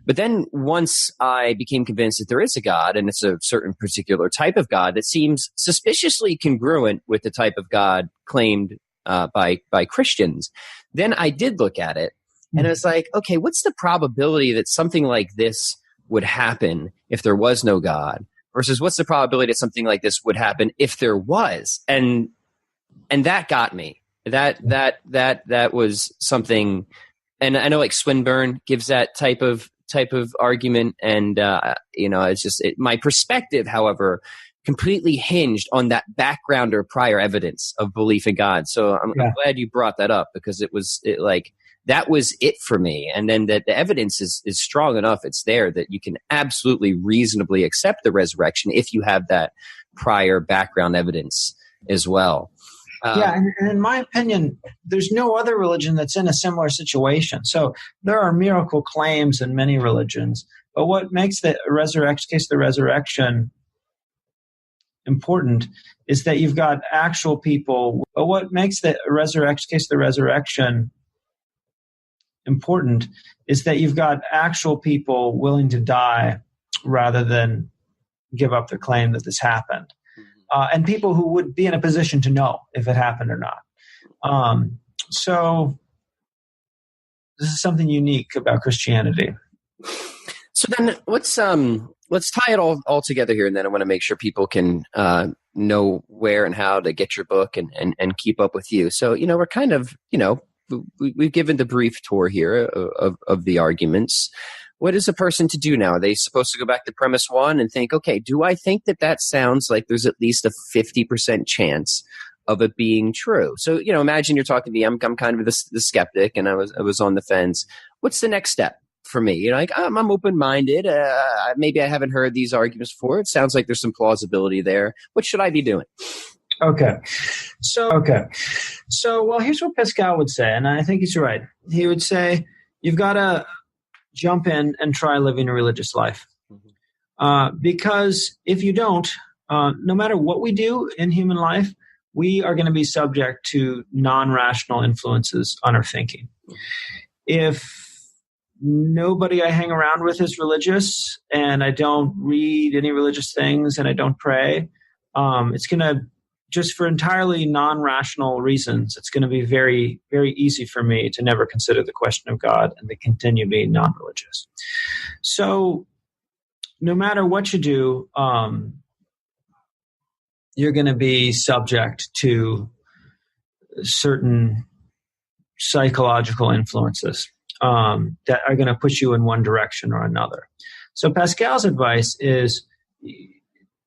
But then once I became convinced that there is a God, and it's a certain particular type of God that seems suspiciously congruent with the type of God claimed by Christians, then I did look at it, and it's like, okay, what's the probability that something like this would happen if there was no God, versus what's the probability that something like this would happen if there was? And that got me. That was something, and I know Swinburne gives that type of argument, and it's just my perspective, however, completely hinged on that background or prior evidence of belief in God. So I'm glad you brought that up, because that was it for me. And then that the evidence is strong enough, it's there, that you can absolutely reasonably accept the resurrection if you have that prior background evidence as well. And in my opinion, there's no other religion that's in a similar situation. So there are miracle claims in many religions, but what makes the resurrection important is that you've got actual people. But what makes the resurrection important is that you've got actual people willing to die rather than give up their claim that this happened. And people who would be in a position to know if it happened or not. So this is something unique about Christianity. So then let's tie it all together here, and then I want to make sure people can know where and how to get your book and keep up with you. So, we're kind of, we've given the brief tour here of the arguments. What is a person to do now? Are they supposed to go back to premise one and think, okay, do I think that sounds like there's at least a 50% chance of it being true? So, imagine you're talking to me. I'm kind of the skeptic, and I was on the fence. What's the next step for me? I'm open-minded. Maybe I haven't heard these arguments before. It sounds like there's some plausibility there. What should I be doing? Okay. So, well, here's what Pascal would say, and I think he's right. He would say, you've got to jump in and try living a religious life. Because if you don't, no matter what we do in human life, we are going to be subject to non-rational influences on our thinking. If nobody I hang around with is religious, and I don't read any religious things, and I don't pray, it's going to, just for entirely non-rational reasons, it's going to be very, very easy for me to never consider the question of God and to continue being non-religious. So no matter what you do, you're going to be subject to certain psychological influences that are going to push you in one direction or another. So Pascal's advice is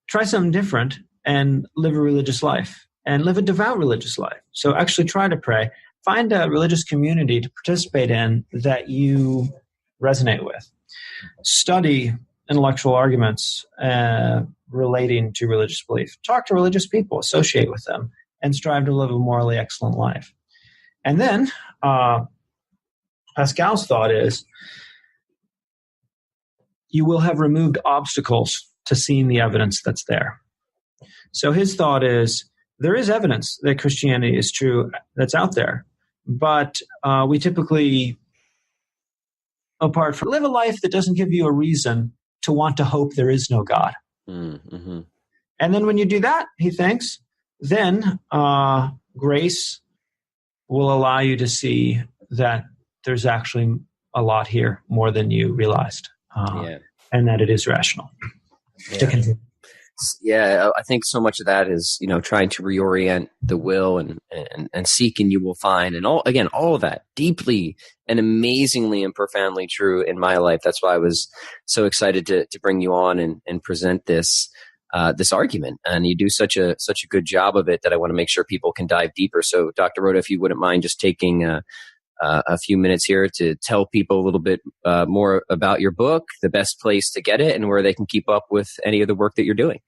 try something different and live a religious life, and live a devout religious life. So actually try to pray. Find a religious community to participate in that you resonate with. Study intellectual arguments relating to religious belief. Talk to religious people, associate with them, and strive to live a morally excellent life. And then Pascal's thought is you will have removed obstacles to seeing the evidence that's there. So his thought is there is evidence that Christianity is true that's out there, but we typically, apart from, live a life that doesn't give you a reason to want to hope there is no God. Mm-hmm. And then when you do that, he thinks, then grace will allow you to see that there's actually a lot here, more than you realized, and that it is rational to continue. Yeah, I think so much of that is, trying to reorient the will and seek and you will find. And all of that deeply and amazingly and profoundly true in my life. That's why I was so excited to bring you on and present this argument. And you do such a good job of it that I want to make sure people can dive deeper. So Dr. Rota, if you wouldn't mind just taking a few minutes here to tell people a little bit more about your book, the best place to get it, and where they can keep up with any of the work that you're doing.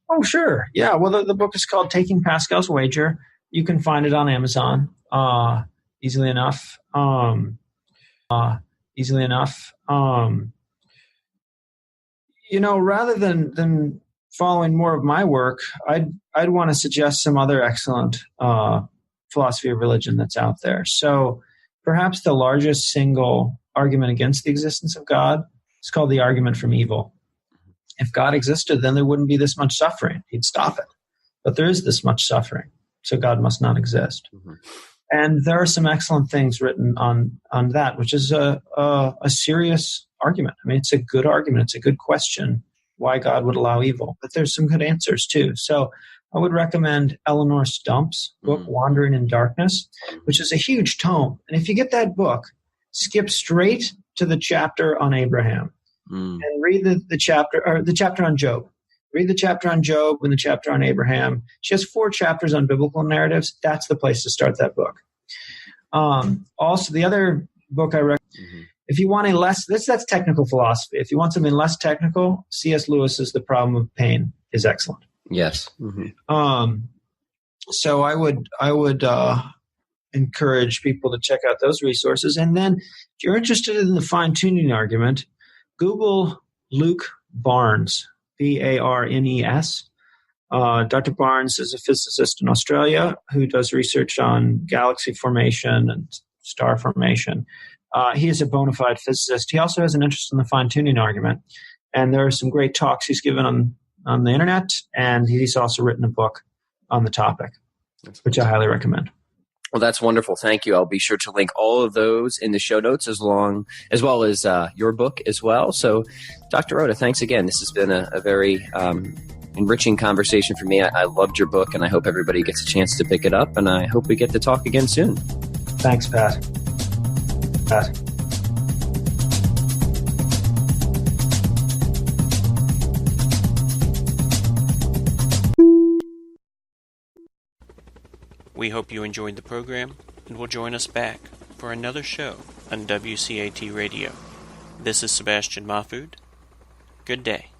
Oh, sure. Yeah. Well, the book is called Taking Pascal's Wager. You can find it on Amazon easily enough. Rather than following more of my work, I'd want to suggest some other excellent philosophy of religion that's out there. So perhaps the largest single argument against the existence of God is called the argument from evil. If God existed, then there wouldn't be this much suffering. He'd stop it. But there is this much suffering, so God must not exist. Mm-hmm. And there are some excellent things written on that, which is a serious argument. I mean, it's a good argument. It's a good question why God would allow evil. But there's some good answers, too. So I would recommend Eleanor Stump's book, Wandering in Darkness, which is a huge tome. And if you get that book, skip straight to the chapter on Abraham and read the chapter on Job. Read the chapter on Job and the chapter on Abraham. She has 4 chapters on biblical narratives. That's the place to start that book. Also, the other book I recommend, if you want that's technical philosophy. If you want something less technical, C.S. Lewis's The Problem of Pain is excellent. Yes. Mm-hmm. So I would encourage people to check out those resources. And then if you're interested in the fine-tuning argument, Google Luke Barnes, Barnes, Dr. Barnes is a physicist in Australia who does research on galaxy formation and star formation. He is a bona fide physicist. He also has an interest in the fine-tuning argument. And there are some great talks he's given on the internet, and he's also written a book on the topic, which I highly recommend. Well, that's wonderful. Thank you. I'll be sure to link all of those in the show notes as well as your book as well. So, Dr. Rota, thanks again. This has been a very enriching conversation for me. I loved your book, and I hope everybody gets a chance to pick it up, and I hope we get to talk again soon. Thanks, Pat. We hope you enjoyed the program and will join us back for another show on WCAT Radio. This is Sebastian Mahfood. Good day.